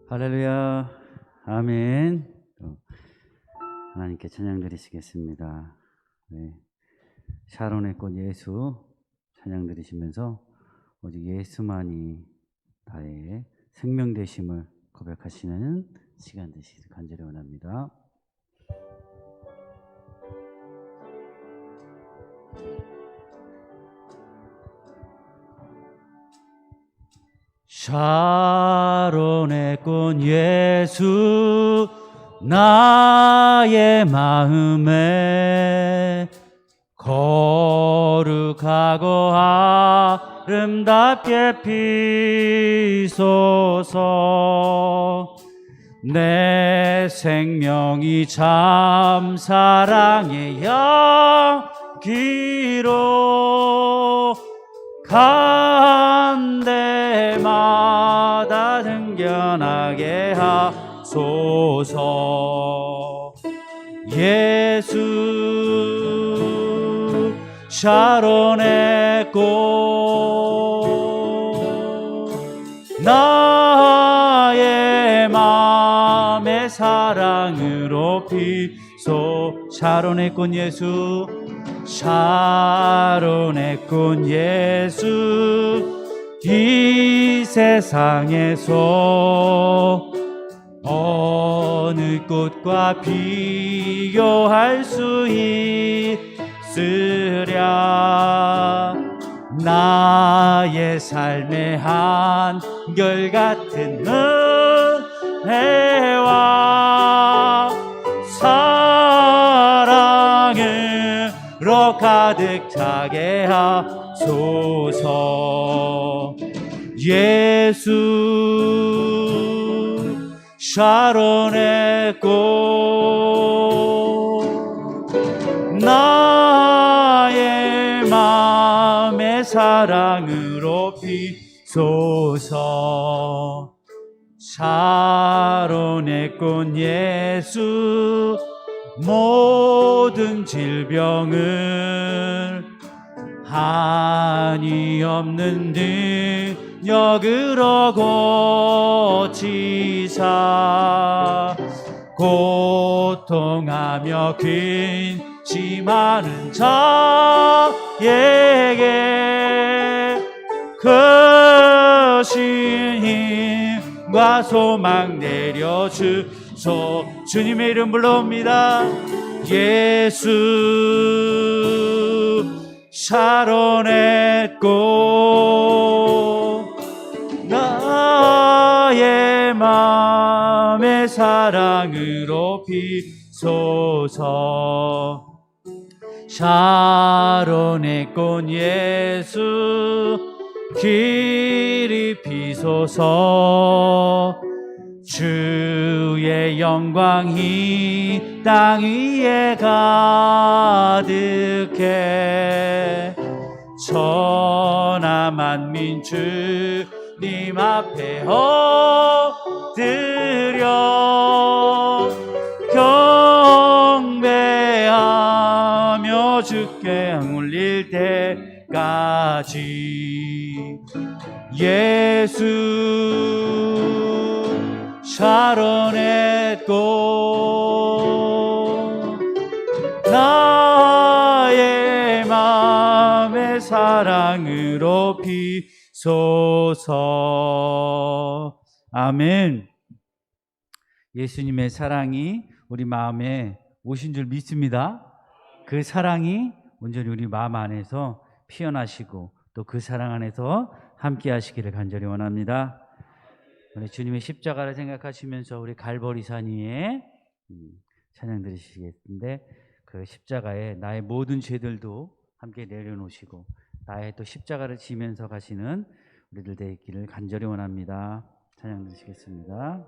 할렐루야. 아멘. 하나님께 찬양 드리시겠습니다. 네. 샤론의 꽃 예수 찬양 드리시면서 오직 예수만이 나의 생명 되심을 고백하시는 시간 되시길 간절히 원합니다. 샤론의 꽃 예수 나의 마음에 거룩하고 아름답게 피소서. 내 생명이 참 사랑의 향기로 간 데마다 등견하게 하소서. 예수 샤론의 꽃 나의 맘의 사랑으로 피소. 샤론의 꽃 예수 샤론의 꽃 예수 이 세상에서 어느 꽃과 비교할 수 있으랴. 나의 삶의 한결같은 은혜와 사랑으로 가득 차게 하소서. 예수 샤론의 꽃 나의 맘의 사랑으로 피소서. 샤론의 꽃 예수 모든 질병을 한이 없는 능력으로 고치사. 고통하며 근심하는 자에게 크신 힘과 소망 내려주소. 주님의 이름 불러옵니다. 예수 샤론의 꽃 나의 맘의 사랑으로 피소서. 샤론의 꽃 예수 길이 피소서. 주의 영광이 땅 위에 가득해. 천하 만민 주님 앞에 엎드려 경배하며 주께 향 올릴 때까지. 예수 샤론의 꽃 나의 맘의 사랑으로 피소서. 아멘. 예수님의 사랑이 우리 마음에 오신 줄 믿습니다. 그 사랑이 온전히 우리 마음 안에서 피어나시고 또 그 사랑 안에서 함께 하시기를 간절히 원합니다. 우리 주님의 십자가를 생각하시면서 우리 갈보리산 위에 찬양 드리시겠는데, 그 십자가에 나의 모든 죄들도 함께 내려놓으시고 나의 또 십자가를 지면서 가시는 우리들 되기를 간절히 원합니다. 찬양 드리시겠습니다.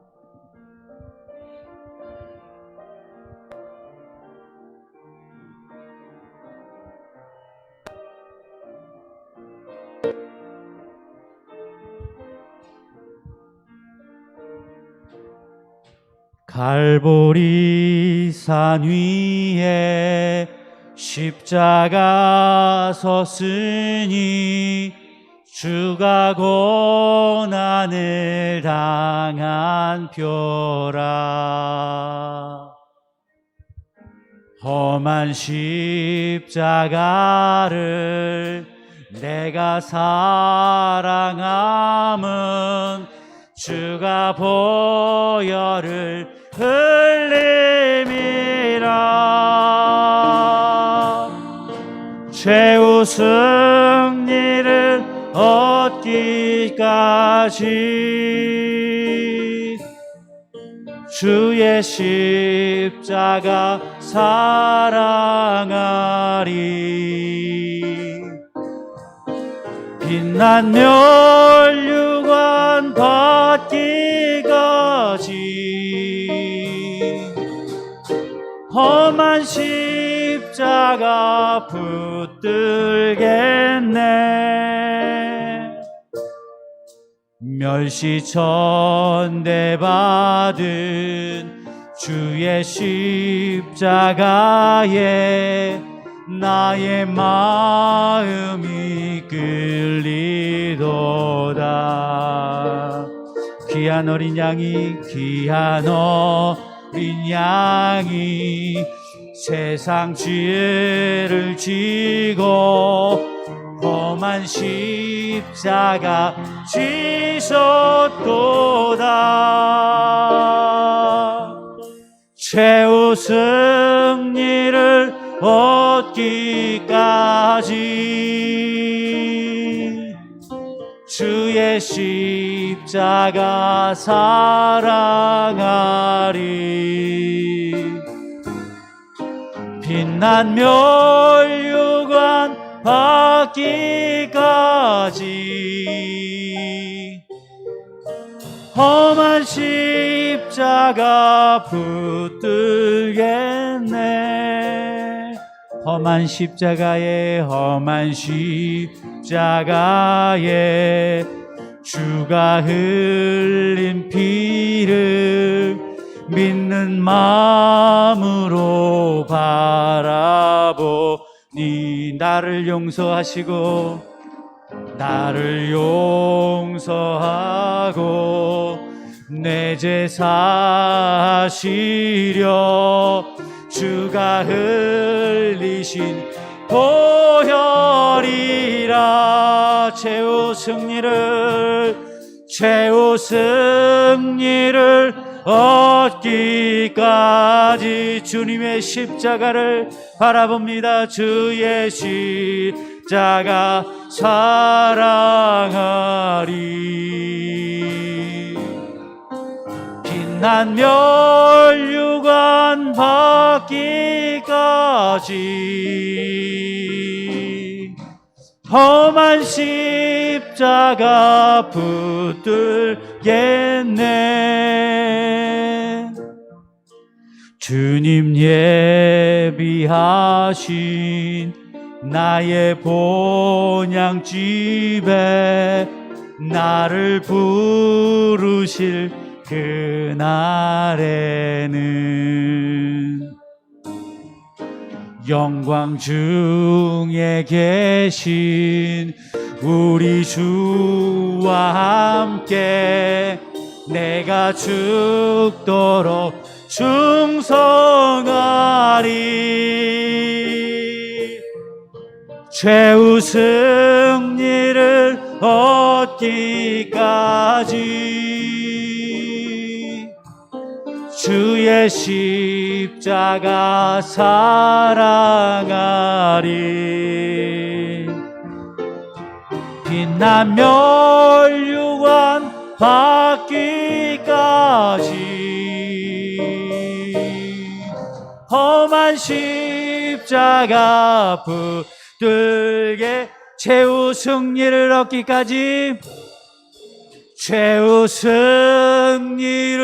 갈보리산 위에 십자가 섰으니 주가 고난을 당한 표라. 험한 십자가를 내가 사랑함은 주가 보혈을 흘림이라. 최후 승리를 얻기까지 주의 십자가 사랑하리. 빛난 멸류관 받기까지 험한 십자가 붙들겠네. 멸시천대 받은 주의 십자가에 나의 마음이 끌리도다. 귀한 어린 양이 세상 죄를 지고 험한 십자가 지셨도다. 최후 승리를 얻기까지 주의 십자가 사랑하리. 빛난 멸류관 받기까지 험한 십자가 붙들겠네. 험한 십자가에 주가 흘린 피를 믿는 마음으로 바라보니 나를 용서하시고 내 죄 사시려 주가 흘리신 보혈이라. 최후 승리를 얻기까지 주님의 십자가를 바라봅니다. 주의 십자가 사랑하리. 빛난 멸류관 받기까지 험한 십자가 붙들겠네. 주님 예비하신 나의 본향집에 나를 부르실 그날에는 영광 중에 계신 우리 주와 함께 내가 죽도록 충성하리. 최후 승리를 얻기까지 주의 십자가 사랑하리. 빛난 멸류관 받기까지 험한 십자가 붙들게 최후 승리를 얻기까지 최후 승리를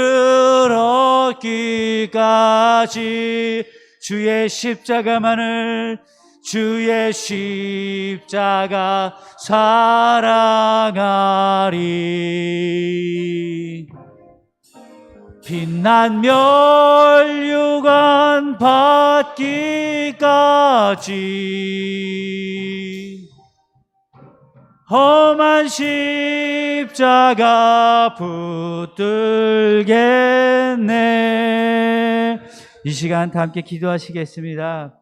얻기까지 주의 십자가만을 주의 십자가 사랑하리. 빛난 멸류관 받기까지 험한 십자가 붙들겠네. 이 시간 다 함께 기도하시겠습니다.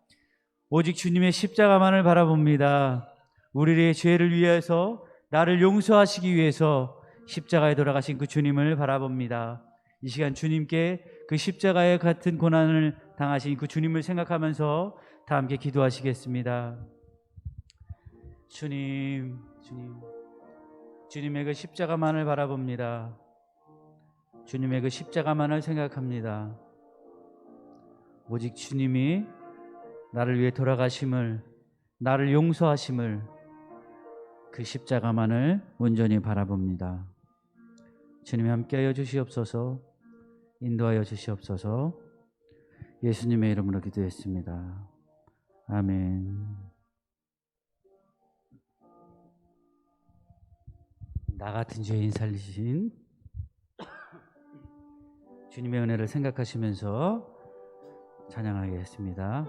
오직 주님의 십자가만을 바라봅니다. 우리의 죄를 위해서, 나를 용서하시기 위해서 십자가에 돌아가신 그 주님을 바라봅니다. 이 시간 주님께 그 십자가에 같은 고난을 당하신 그 주님을 생각하면서 다 함께 기도하시겠습니다. 주님, 주님의 그 십자가만을 바라봅니다. 주님의 그 십자가만을 생각합니다. 오직 주님이 나를 위해 돌아가심을, 나를 용서하심을, 그 십자가만을 온전히 바라봅니다. 주님이 함께하여 주시옵소서. 인도하여 주시옵소서. 예수님의 이름으로 기도했습니다. 아멘. 나 같은 죄인 살리신 주님의 은혜를 생각하시면서 찬양하겠습니다.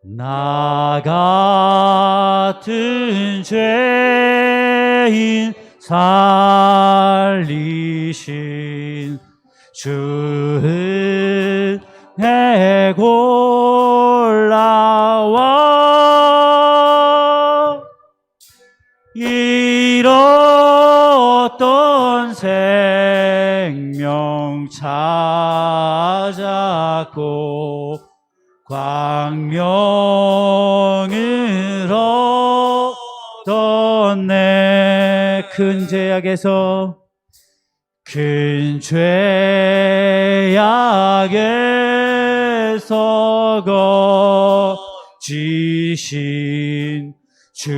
나 같은 죄인 살리신 주 은혜 골라와 잃었던 생명 찾았고 광명을 얻던 내 큰 죄악에서 거지신 주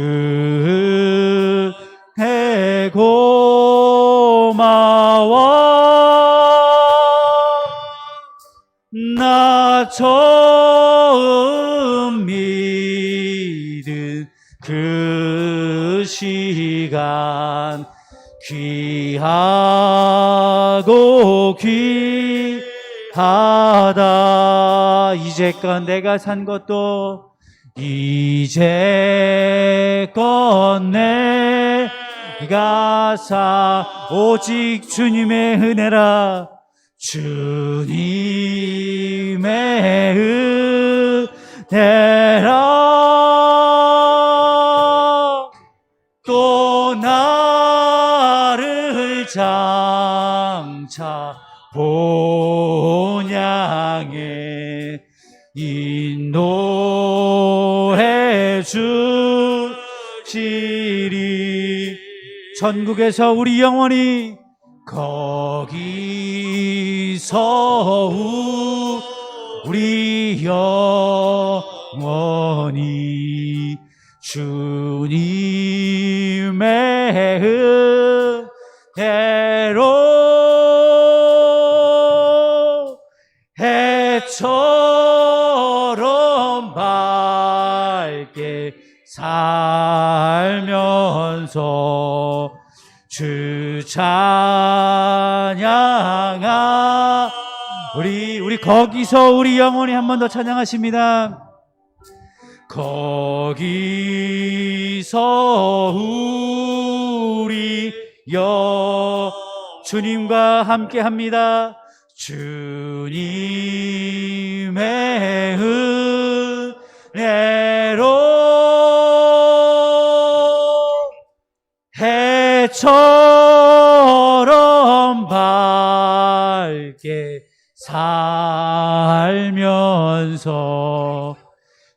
은혜 고마워. 나 처음 믿은 그 시간 귀하고 귀하다. 이제껏 내가 산 것도 이제껏 내가 사 오직 주님의 은혜라. 주님의 은혜라. 또 나를 장차 본향에 인도해 주시리. 천국에서 우리 영원히 거기서 우리 영원히 주님의 은혜로 해처럼 밝게 살면서 주 찬양하. 우리 거기서 우리 영혼이 한 번 더 찬양하십니다. 거기서 우리 주님과 함께 합니다. 주님의 은혜로 해처럼 밝게 살면서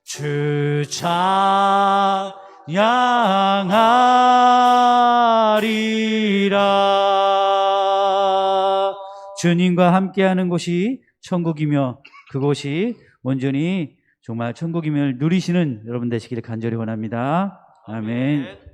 주 찬양하리라. 주님과 함께하는 곳이 천국이며 그곳이 온전히 정말 천국임을 누리시는 여러분 되시기를 간절히 원합니다. 아멘.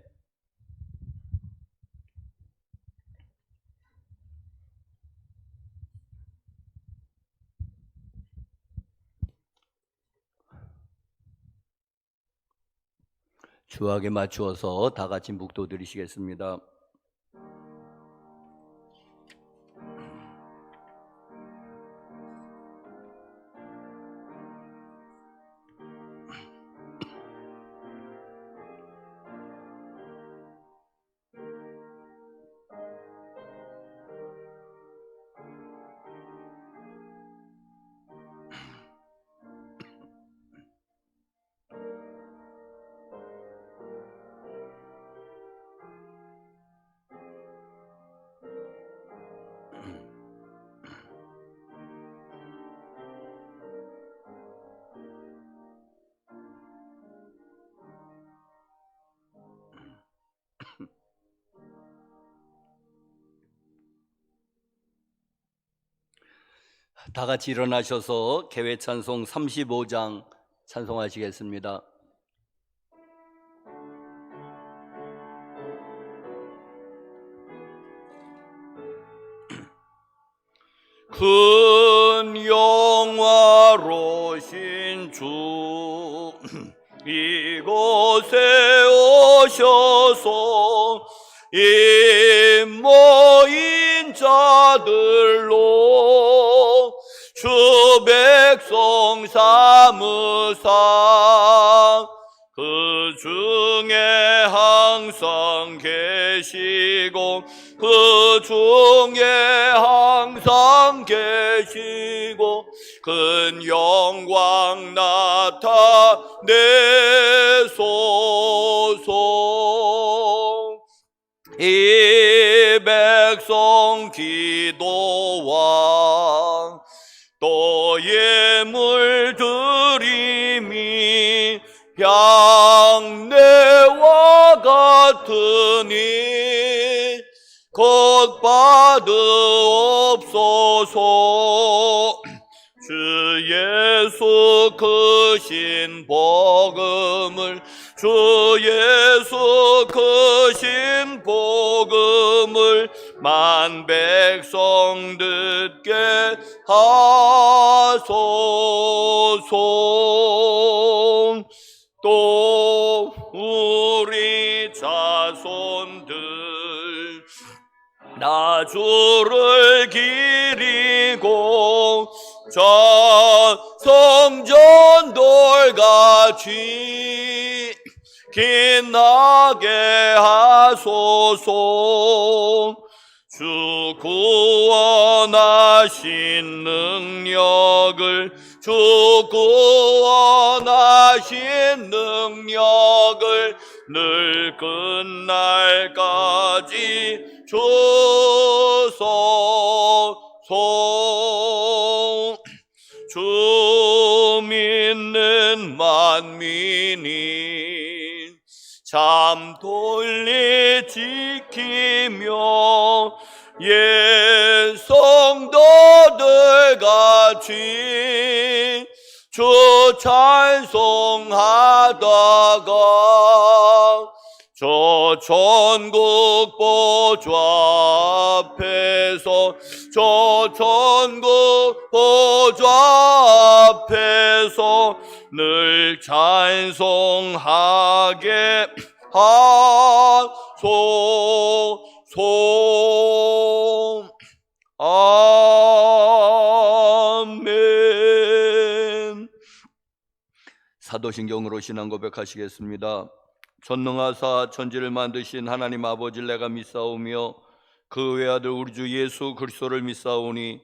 주악에 맞추어서 다 같이 묵도 드리시겠습니다. 다 같이 일어나셔서 개회 찬송 35장 찬송하시겠습니다. 큰 영화로신 주 이곳에 오셔서 이 모인 자들로 주 백성 삼으사 그 중에 항상 계시고 그 중에 항상 계시고 큰 영광 나타내소서. 이 백성 기도와 또 예물 드림이 향내와 같으니 곧 받으옵소서. 주 예수 크신 복음을 주 예수 크신 복음을 만 백성 듣게 하소서. 또 우리 자손들 나 주를 기리고 저 성전 돌같이 빛나게 하소서. 주 구원하신 능력을 주 구원하신 능력을 늘 끝날까지 주소서. 주 믿는 만민이 참 돌리 지키며 옛 성도들 같이 주 찬송하다가 저 천국 보좌 앞에서 저 천국 보좌 앞에서 늘 찬송하게 하소서. 아멘. 사도신경으로 신앙 고백하시겠습니다. 전능하사 천지를 만드신 하나님 아버지를 내가 믿사오며 그 외아들 우리 주 예수 그리스도를 믿사오니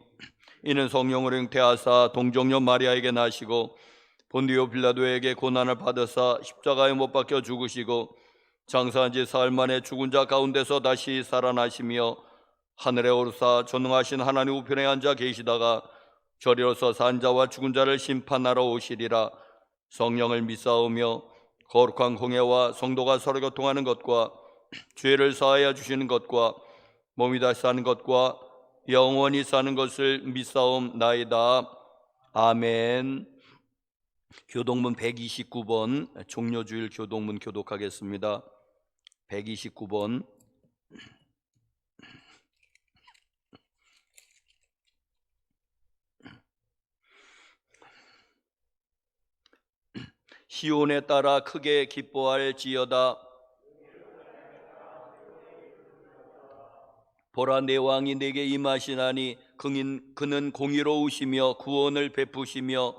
이는 성령으로 잉태하사 동정녀 마리아에게 나시고 본디오 빌라도에게 고난을 받으사 십자가에 못 박혀 죽으시고 장사한 지 사흘 만에 죽은 자 가운데서 다시 살아나시며 하늘에 오르사 전능하신 하나님 우편에 앉아 계시다가 저리로서 산 자와 죽은 자를 심판하러 오시리라. 성령을 믿사오며 거룩한 공예와 성도가 서로 교통하는 것과 죄를 사하여 주시는 것과 몸이 다시 사는 것과 영원히 사는 것을 믿사옵나이다. 아멘. 교동문 129번 종료주일 교동문 교독하겠습니다. 129번. 시온에 따라 크게 기뻐할지어다. 보라, 내 왕이 내게 임하시나니 그는 공의로우시며 구원을 베푸시며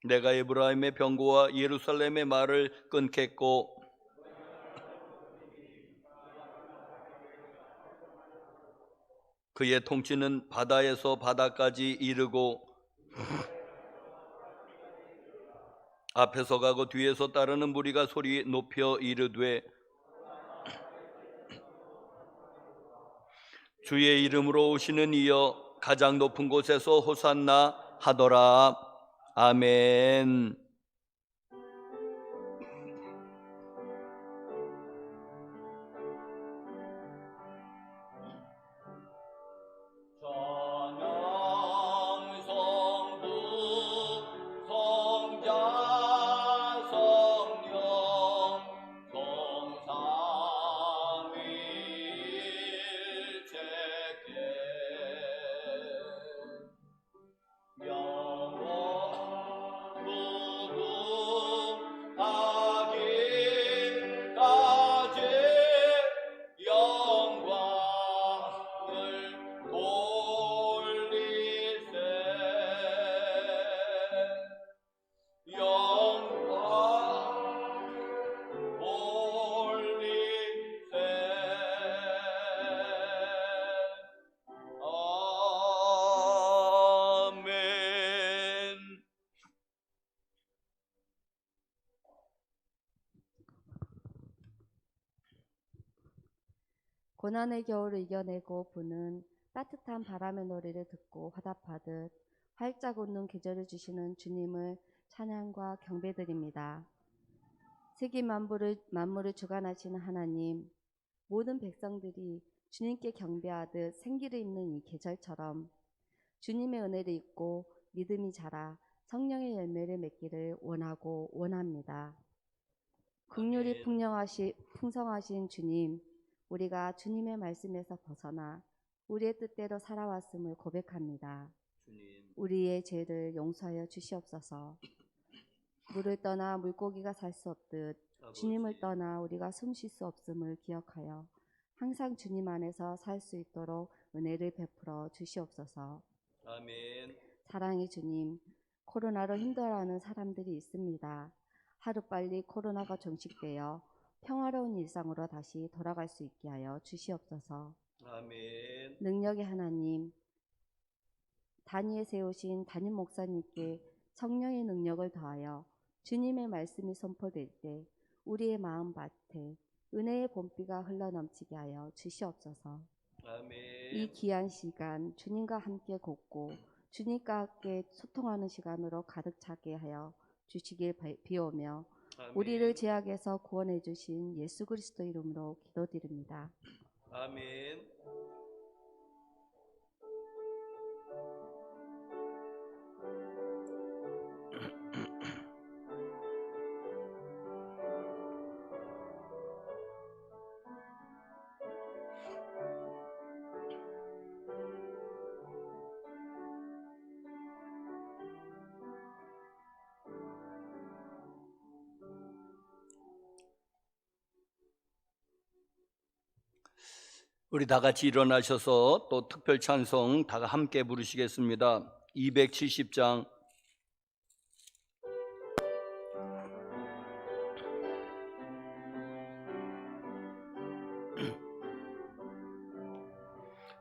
내가 에브라임의 병고와 예루살렘의 말을 끊겠고 그의 통치는 바다에서 바다까지 이르고 앞에서 가고 뒤에서 따르는 무리가 소리 높여 이르되 주의 이름으로 오시는 이여 가장 높은 곳에서 호산나 하더라. 아멘. 고난의 겨울을 이겨내고 부는 따뜻한 바람의 노래를 듣고 화답하듯 활짝 웃는 계절을 주시는 주님을 찬양과 경배드립니다. 세계 만물을 주관하시는 하나님, 모든 백성들이 주님께 경배하듯 생기를 입는 이 계절처럼 주님의 은혜를 입고 믿음이 자라 성령의 열매를 맺기를 원하고 원합니다. 긍휼이 풍성하신 주님, 우리가 주님의 말씀에서 벗어나 우리의 뜻대로 살아왔음을 고백합니다. 우리의 죄를 용서하여 주시옵소서. 물을 떠나 물고기가 살 수 없듯 주님을 떠나 우리가 숨 쉴 수 없음을 기억하여 항상 주님 안에서 살 수 있도록 은혜를 베풀어 주시옵소서. 아멘. 사랑의 주님, 코로나로 힘들어하는 사람들이 있습니다. 하루빨리 코로나가 종식되어 평화로운 일상으로 다시 돌아갈 수 있게 하여 주시옵소서. 아멘. 능력의 하나님, 단위에 세우신 담임 목사님께 성령의 능력을 더하여 주님의 말씀이 선포될 때 우리의 마음밭에 은혜의 봄비가 흘러넘치게 하여 주시옵소서. 아멘. 이 귀한 시간 주님과 함께 걷고 주님과 함께 소통하는 시간으로 가득 차게 하여 주시길 비오며 아멘. 우리를 죄악에서 구원해 주신 예수 그리스도 이름으로 기도드립니다. 아멘. 우리 다 같이 일어나셔서 또 특별 찬송 다 함께 부르시겠습니다. 270장.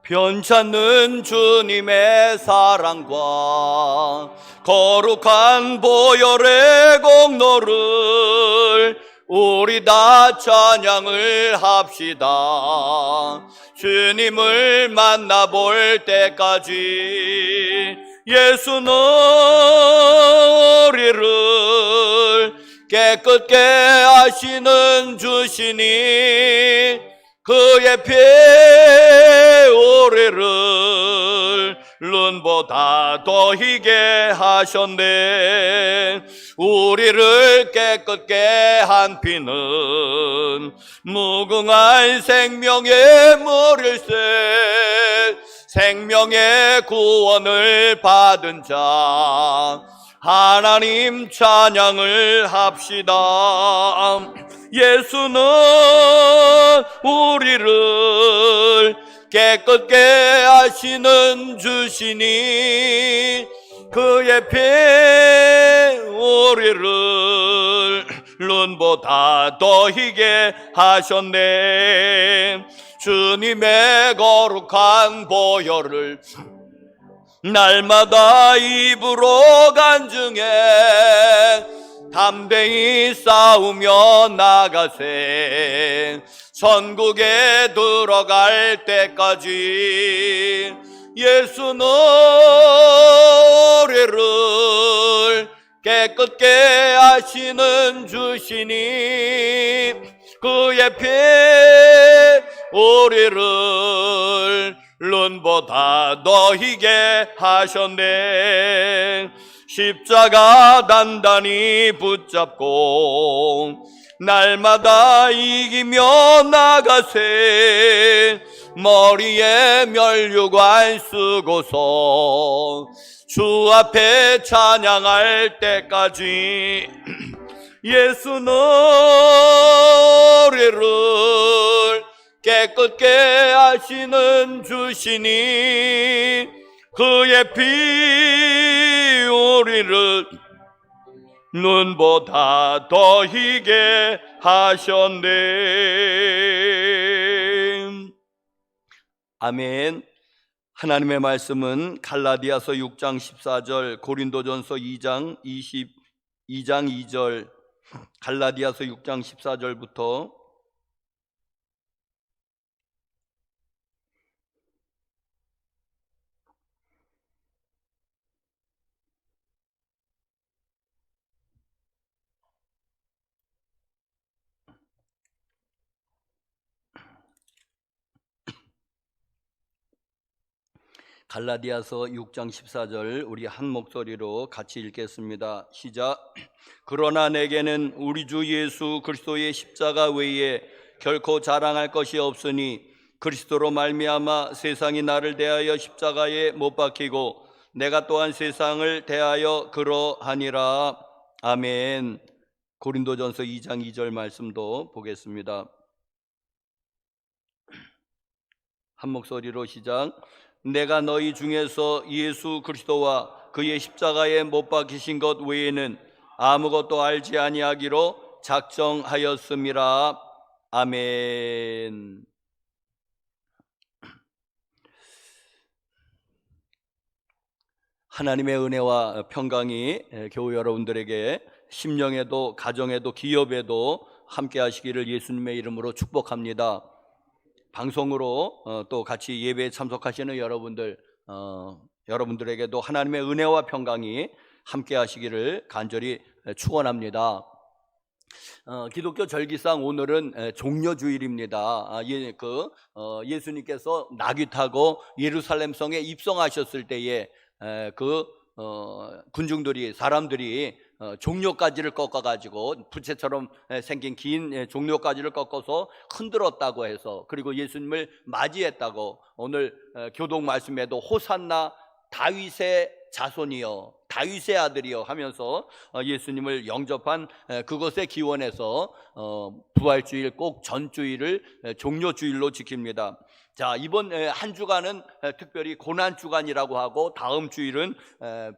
변찮는 주님의 사랑과 거룩한 보혈의 공로를 우리 다 찬양을 합시다. 주님을 만나볼 때까지 예수는 우리를 깨끗게 하시는 주시니 그의 피 우리를 눈보다 더 희게 하셨네. 우리를 깨끗게 한 피는 무궁한 생명의 물일세. 생명의 구원을 받은 자 하나님 찬양을 합시다. 예수는 우리를 깨끗게 하시는 주시니 그의 피 우리를 눈보다 더 희게 하셨네. 주님의 거룩한 보혈을 날마다 입으로 간증해 담대히 싸우며 나가세. 천국에 들어갈 때까지 예수는 우리를 깨끗게 하시는 주시니 그의 피 우리를 눈보다 더 희게 하셨네. 십자가 단단히 붙잡고 날마다 이기며 나가세. 머리에 면류관 쓰고서 주 앞에 찬양할 때까지 예수는 우리를 깨끗게 하시는 주시니 그의 피 우리를 눈보다 더 희게 하셨네. 아멘. 하나님의 말씀은 갈라디아서 6장 14절, 고린도전서 2장 2절, 갈라디아서 6장 14절부터 갈라디아서 6장 14절 우리 한 목소리로 같이 읽겠습니다. 시작. 그러나 내게는 우리 주 예수 그리스도의 십자가 외에 결코 자랑할 것이 없으니 그리스도로 말미암아 세상이 나를 대하여 십자가에 못 박히고 내가 또한 세상을 대하여 그러하니라. 아멘. 고린도전서 2장 2절 말씀도 보겠습니다. 한 목소리로 시작. 내가 너희 중에서 예수 그리스도와 그의 십자가에 못 박히신 것 외에는 아무것도 알지 아니하기로 작정하였음이라. 아멘. 하나님의 은혜와 평강이 교우 여러분들에게 심령에도 가정에도 기업에도 함께 하시기를 예수님의 이름으로 축복합니다. 방송으로 또 같이 예배에 참석하시는 여러분들에게도 하나님의 은혜와 평강이 함께 하시기를 간절히 축원합니다. 기독교 절기상 오늘은 종려주일입니다. 예수님께서 나귀 타고 예루살렘 성에 입성하셨을 때에 사람들이 종려가지를 꺾어가지고 부채처럼 생긴 긴 종려가지를 꺾어서 흔들었다고 해서, 그리고 예수님을 맞이했다고 오늘 교독 말씀에도 호산나 다윗의 자손이여 다윗의 아들이여 하면서 예수님을 영접한 그것의 기원에서 부활주일 꼭 전주일을 종려주일로 지킵니다. 자, 이번 한 주간은 특별히 고난주간이라고 하고 다음 주일은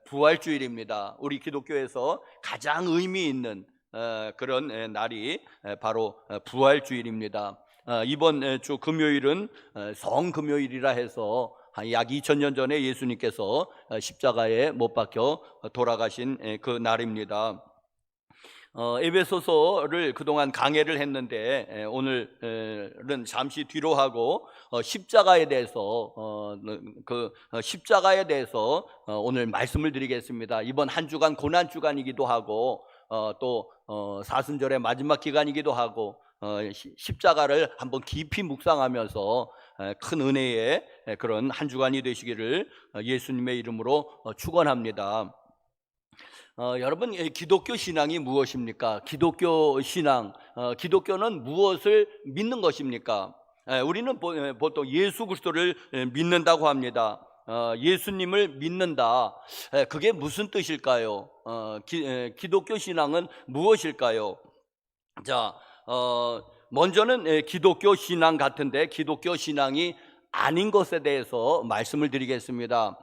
부활주일입니다. 우리 기독교에서 가장 의미 있는 그런 날이 바로 부활주일입니다. 이번 주 금요일은 성금요일이라 해서 약 2000년 전에 예수님께서 십자가에 못 박혀 돌아가신 그 날입니다. 에베소서를 그동안 강해를 했는데 오늘은 잠시 뒤로 하고 십자가에 대해서 오늘 말씀을 드리겠습니다. 이번 한 주간 고난 주간이기도 하고 또 사순절의 마지막 기간이기도 하고 십자가를 한번 깊이 묵상하면서 큰 은혜의 그런 한 주간이 되시기를 예수님의 이름으로 축원합니다. 여러분, 기독교 신앙이 무엇입니까? 기독교 신앙, 기독교는 무엇을 믿는 것입니까? 우리는 보통 예수 그리스도를 믿는다고 합니다. 예수님을 믿는다. 그게 무슨 뜻일까요? 기독교 신앙은 무엇일까요? 자, 먼저는 기독교 신앙 같은데 기독교 신앙이 아닌 것에 대해서 말씀을 드리겠습니다.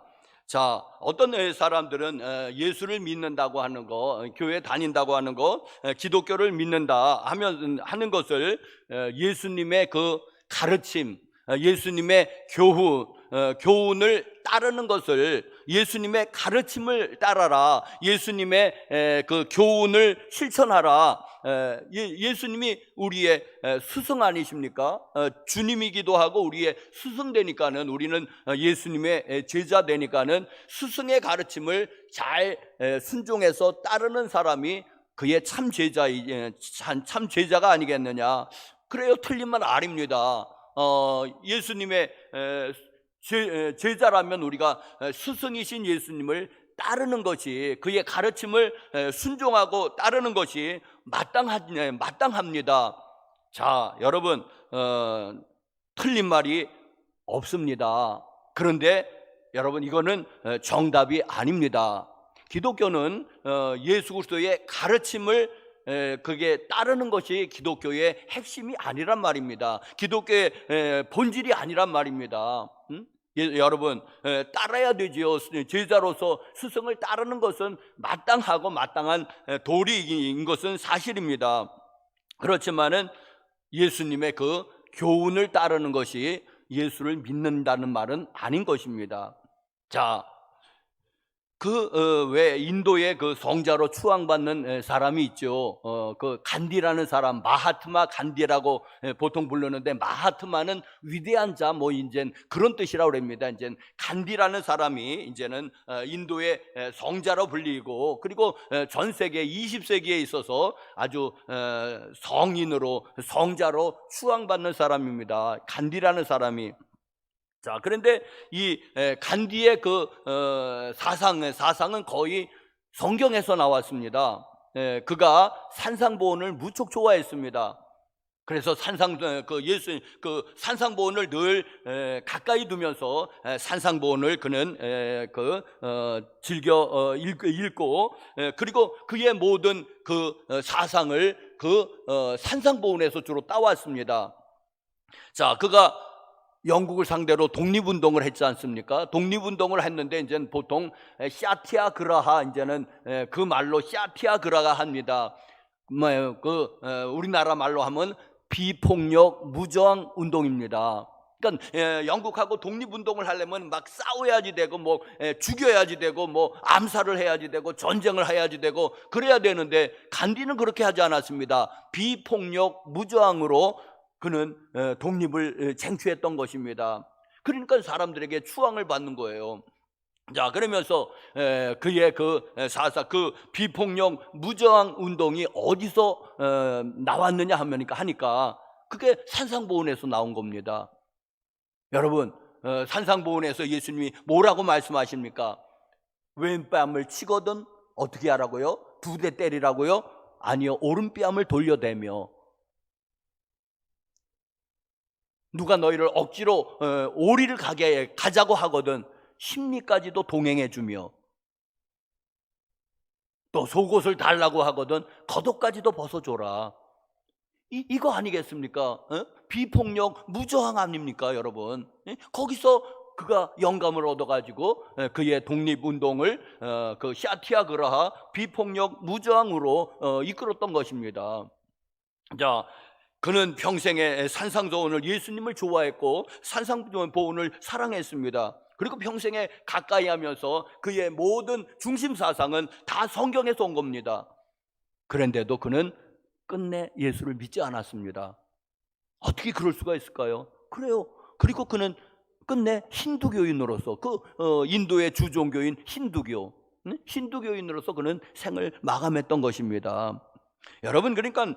자, 어떤 사람들은 예수를 믿는다고 하는 거, 교회 다닌다고 하는 거, 기독교를 믿는다 하는 것을 예수님의 그 가르침, 예수님의 교훈을 따르는 것을, 예수님의 가르침을 따라라, 예수님의 그 교훈을 실천하라. 예수님이 우리의 스승 아니십니까? 주님이기도 하고 우리의 스승 되니까는, 우리는 예수님의 제자 되니까는 스승의 가르침을 잘 순종해서 따르는 사람이 그의 참 제자가 아니겠느냐. 그래요, 틀린 말 아닙니다. 예수님의 제자라면 우리가 스승이신 예수님을 따르는 것이, 그의 가르침을 순종하고 따르는 것이 마땅합니다. 자, 여러분, 틀린 말이 없습니다. 그런데 여러분, 이거는 정답이 아닙니다. 기독교는 예수 그리스도의 가르침을 그게 따르는 것이 기독교의 핵심이 아니란 말입니다. 기독교의 본질이 아니란 말입니다. 여러분, 따라야 되지요. 제자로서 스승을 따르는 것은 마땅하고 마땅한 도리인 것은 사실입니다. 그렇지만은 예수님의 그 교훈을 따르는 것이 예수를 믿는다는 말은 아닌 것입니다. 자, 왜 인도의 그 성자로 추앙받는 사람이 있죠. 그 간디라는 사람, 마하트마 간디라고 보통 부르는데, 마하트마는 위대한 자, 이젠 그런 뜻이라고 합니다. 이젠 간디라는 사람이 이제는 인도의 성자로 불리고, 그리고 전 세계 20세기에 있어서 아주 성자로 추앙받는 사람입니다. 간디라는 사람이. 자, 그런데 이 간디의 그 사상은 거의 성경에서 나왔습니다. 그가 산상보훈을 무척 좋아했습니다. 그래서 예수 그 산상보훈을 늘 가까이 두면서 산상보훈을 그는 즐겨 읽고 그리고 그의 모든 그 사상을 산상보훈에서 주로 따왔습니다. 자, 그가 영국을 상대로 독립운동을 했지 않습니까? 독립운동을 했는데 이제는 보통 샤티아그라하, 이제는 그 말로 샤티아그라가 합니다. 우리나라 말로 하면 비폭력 무저항 운동입니다. 그러니까 영국하고 독립운동을 하려면 막 싸워야지 되고 뭐 죽여야지 되고 뭐 암살을 해야지 되고 전쟁을 해야지 되고 그래야 되는데 간디는 그렇게 하지 않았습니다. 비폭력 무저항으로 그는 독립을 쟁취했던 것입니다. 그러니까 사람들에게 추앙을 받는 거예요. 자, 그러면서 그의 그 비폭력 무저항 운동이 어디서 나왔느냐 하니까 그게 산상보훈에서 나온 겁니다. 여러분, 산상보훈에서 예수님이 뭐라고 말씀하십니까? 왼뺨을 치거든 어떻게 하라고요? 2대 때리라고요? 아니요, 오른뺨을 돌려대며. 누가 너희를 억지로 오리를 가자고 하거든 심리까지도 동행해 주며, 또 속옷을 달라고 하거든 겉옷까지도 벗어줘라. 이거 아니겠습니까? 비폭력 무저항 아닙니까, 여러분? 거기서 그가 영감을 얻어가지고 그의 독립운동을 그 샤티아그라하 비폭력 무저항으로 이끌었던 것입니다. 자, 그는 평생에 산상보훈을 예수님을 좋아했고 산상보훈을 사랑했습니다. 그리고 평생에 가까이 하면서 그의 모든 중심 사상은 다 성경에서 온 겁니다. 그런데도 그는 끝내 예수를 믿지 않았습니다. 어떻게 그럴 수가 있을까요? 그래요. 그리고 그는 끝내 힌두교인으로서 인도의 주종교인 힌두교인으로서 그는 생을 마감했던 것입니다. 여러분, 그러니까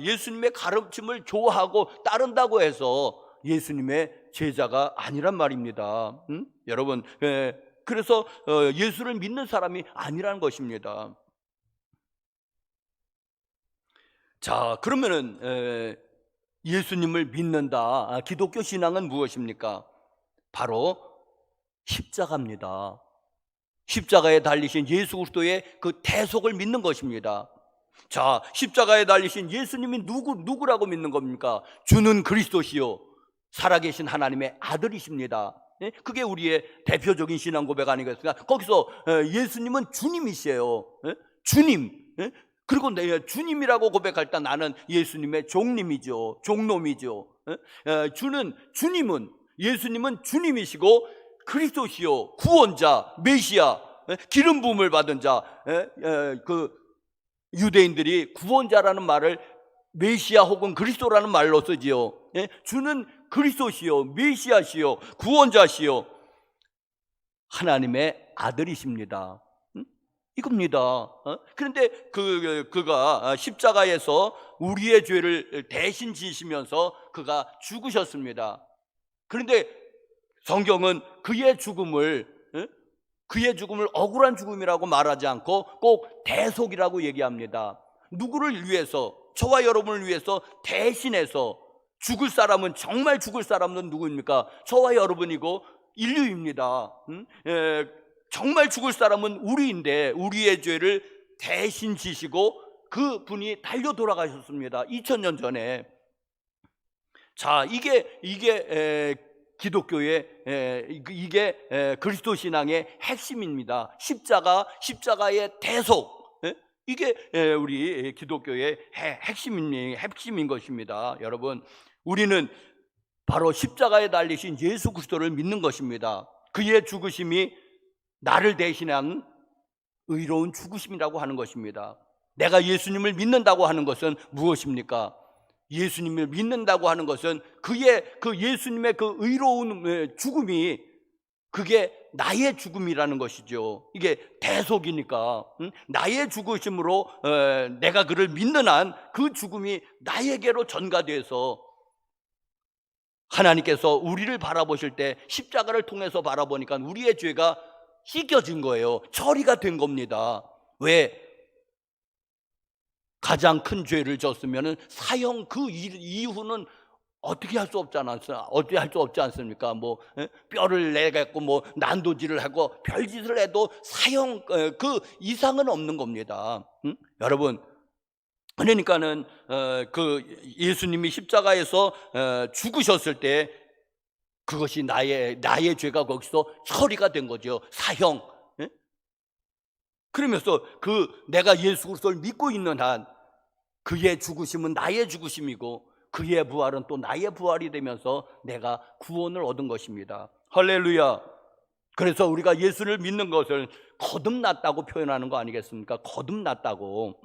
예수님의 가르침을 좋아하고 따른다고 해서 예수님의 제자가 아니란 말입니다. 여러분, 그래서 예수를 믿는 사람이 아니라는 것입니다. 자, 그러면은 예수님을 믿는다, 기독교 신앙은 무엇입니까? 바로 십자가입니다. 십자가에 달리신 예수 그리스도의 그 대속을 믿는 것입니다. 자, 십자가에 달리신 예수님이 누구라고 믿는 겁니까? 주는 그리스도시요 살아계신 하나님의 아들이십니다. 그게 우리의 대표적인 신앙 고백 아니겠습니까? 거기서 예수님은 주님이세요. 주님. 그리고 내 주님이라고 고백할 때 나는 예수님의 종님이죠. 종놈이죠. 예수님은 주님이시고 그리스도시요 구원자, 메시아, 기름 부음을 받은 자. 유대인들이 구원자라는 말을 메시아 혹은 그리스도라는 말로 쓰지요. 주는 그리스도시요 메시아시요 구원자시요 하나님의 아들이십니다. 이겁니다. 그런데 그가 십자가에서 우리의 죄를 대신 지시면서 그가 죽으셨습니다. 그런데 성경은 그의 죽음을 억울한 죽음이라고 말하지 않고 꼭 대속이라고 얘기합니다. 누구를 위해서? 저와 여러분을 위해서 대신해서 죽을 사람은, 정말 죽을 사람은 누구입니까? 저와 여러분이고 인류입니다. 정말 죽을 사람은 우리인데 우리의 죄를 대신 지시고 그 분이 달려 돌아가셨습니다. 2000년 전에. 자, 이게 기독교의 이게 그리스도 신앙의 핵심입니다. 십자가의 대속. 이게 우리 기독교의 핵심인 것입니다. 여러분, 우리는 바로 십자가에 달리신 예수 그리스도를 믿는 것입니다. 그의 죽으심이 나를 대신한 의로운 죽으심이라고 하는 것입니다. 내가 예수님을 믿는다고 하는 것은 무엇입니까? 예수님을 믿는다고 하는 것은 예수님의 그 의로운 죽음이 그게 나의 죽음이라는 것이죠. 이게 대속이니까 나의 죽으심으로 내가 그를 믿는 한 그 죽음이 나에게로 전가돼서 하나님께서 우리를 바라보실 때 십자가를 통해서 바라보니까 우리의 죄가 씻겨진 거예요. 처리가 된 겁니다. 왜? 가장 큰 죄를 졌으면 사형 그 이후는 어떻게 할 수 없지 않았어요? 어떻게 할 수 없지 않습니까? 뭐 뼈를 내갖고 뭐 난도질을 하고 별짓을 해도 사형 그 이상은 없는 겁니다. 여러분, 그러니까는 그 예수님이 십자가에서 죽으셨을 때 그것이 나의 죄가 거기서 처리가 된 거죠. 사형. 그러면서 그 내가 예수 그리스도를 믿고 있는 한 그의 죽으심은 나의 죽으심이고 그의 부활은 또 나의 부활이 되면서 내가 구원을 얻은 것입니다. 할렐루야. 그래서 우리가 예수를 믿는 것을 거듭났다고 표현하는 거 아니겠습니까? 거듭났다고.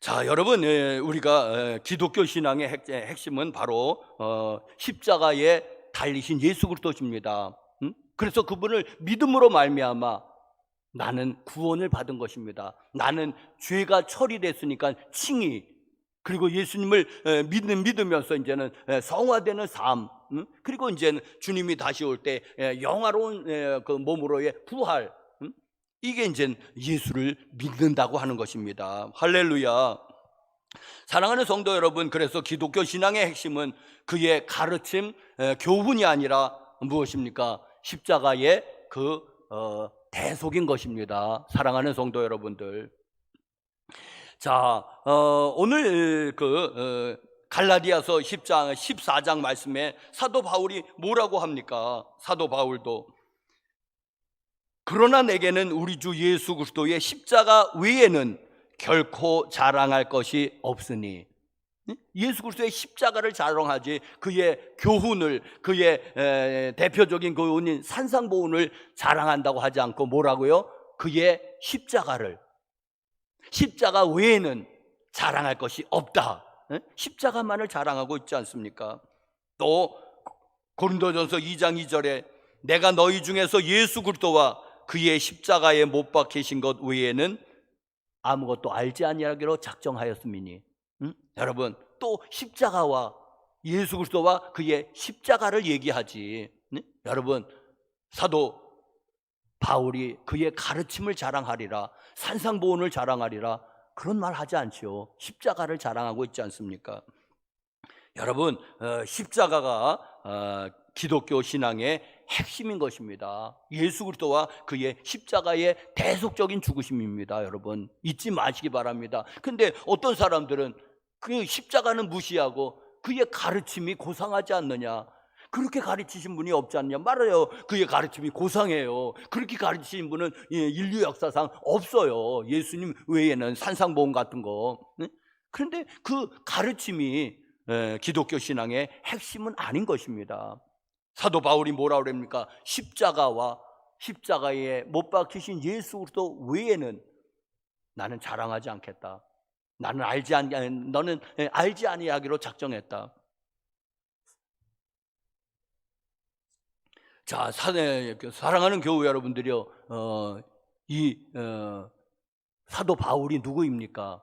자, 여러분, 우리가 기독교 신앙의 핵심은 바로 십자가에 달리신 예수 그리스도십니다. 그래서 그분을 믿음으로 말미암아 나는 구원을 받은 것입니다. 나는 죄가 처리됐으니까 칭의, 그리고 예수님을 믿으면서 이제는 성화되는 삶, 그리고 이제는 주님이 다시 올 때 영화로운 그 몸으로의 부활, 이게 이제 예수를 믿는다고 하는 것입니다. 할렐루야. 사랑하는 성도 여러분, 그래서 기독교 신앙의 핵심은 그의 가르침, 교훈이 아니라 무엇입니까? 십자가의 그 대속인 것입니다. 사랑하는 성도 여러분들. 자, 오늘 그 갈라디아서 10장 14장 말씀에 사도 바울이 뭐라고 합니까? 사도 바울도 그러나 내게는 우리 주 예수 그리스도의 십자가 외에는 결코 자랑할 것이 없으니, 예수 그리스도의 십자가를 자랑하지 그의 교훈을, 그의 대표적인 교훈인 산상보훈을 자랑한다고 하지 않고 뭐라고요? 그의 십자가 외에는 자랑할 것이 없다. 십자가만을 자랑하고 있지 않습니까? 또 고린도전서 2장 2절에 내가 너희 중에서 예수 그리스도와 그의 십자가에 못 박히신 것 외에는 아무것도 알지 아니하기로 작정하였음이니. 여러분, 또 십자가와 예수 그리스도와 그의 십자가를 얘기하지. 여러분, 사도 바울이 그의 가르침을 자랑하리라, 산상보훈을 자랑하리라, 그런 말 하지 않지요. 십자가를 자랑하고 있지 않습니까? 여러분, 십자가가 기독교 신앙의 핵심인 것입니다. 예수 그리스도와 그의 십자가의 대속적인 죽으심입니다. 여러분, 잊지 마시기 바랍니다. 근데 어떤 사람들은 그 십자가는 무시하고 그의 가르침이 고상하지 않느냐, 그렇게 가르치신 분이 없지 않냐 말아요. 그의 가르침이 고상해요. 그렇게 가르치신 분은 인류 역사상 없어요. 예수님 외에는 산상보훈 같은 거. 그런데 그 가르침이 기독교 신앙의 핵심은 아닌 것입니다. 사도 바울이 뭐라고 그럽니까? 십자가와 십자가에 못 박히신 예수 그리스도 외에는 나는 자랑하지 않겠다. 너는 알지 아니하기로 작정했다. 자, 사랑하는 교회 여러분들이요, 사도 바울이 누구입니까?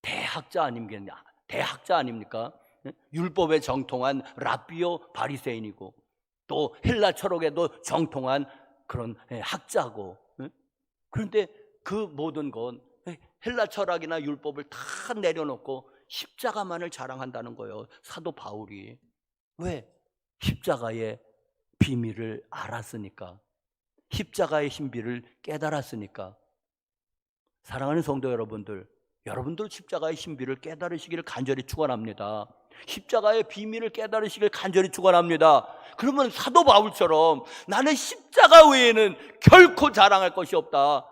대학자 아닙니까? 율법에 정통한 랍비오 바리새인이고 또 헬라 철학에도 정통한 그런 학자고. 그런데 그 모든 건 헬라 철학이나 율법을 다 내려놓고 십자가만을 자랑한다는 거예요. 사도 바울이. 왜? 십자가의 비밀을 알았으니까, 십자가의 신비를 깨달았으니까. 사랑하는 성도 여러분들, 여러분들 십자가의 신비를 깨달으시기를 간절히 축원합니다. 십자가의 비밀을 깨달으시길 간절히 축원합니다. 그러면 사도 바울처럼 나는 십자가 외에는 결코 자랑할 것이 없다.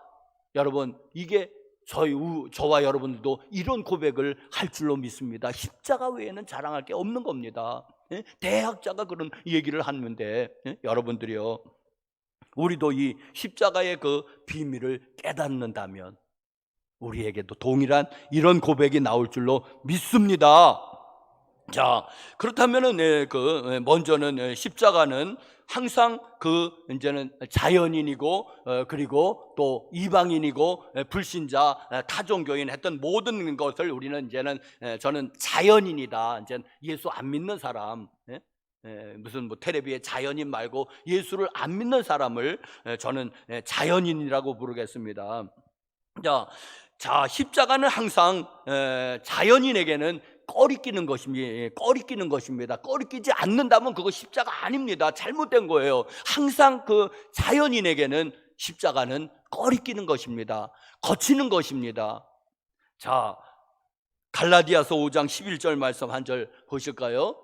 여러분, 이게 저와 여러분들도 이런 고백을 할 줄로 믿습니다. 십자가 외에는 자랑할 게 없는 겁니다. 대학자가 그런 얘기를 하는데, 여러분들이요, 우리도 이 십자가의 그 비밀을 깨닫는다면 우리에게도 동일한 이런 고백이 나올 줄로 믿습니다. 자, 그렇다면은 먼저는 십자가는 항상 이제는 자연인이고 그리고 또 이방인이고 불신자 타종교인 했던 모든 것을 우리는 이제는 저는 자연인이다. 이제 예수 안 믿는 사람, 무슨 뭐 텔레비에 자연인 말고 예수를 안 믿는 사람을 저는 자연인이라고 부르겠습니다. 자, 십자가는 항상 자연인에게는 꺼리끼는 것입니다. 꺼리끼지 않는다면 그거 십자가 아닙니다. 잘못된 거예요. 항상 그 자연인에게는 십자가는 꺼리끼는 것입니다. 거치는 것입니다. 자, 갈라디아서 5장 11절 말씀 한 절 보실까요?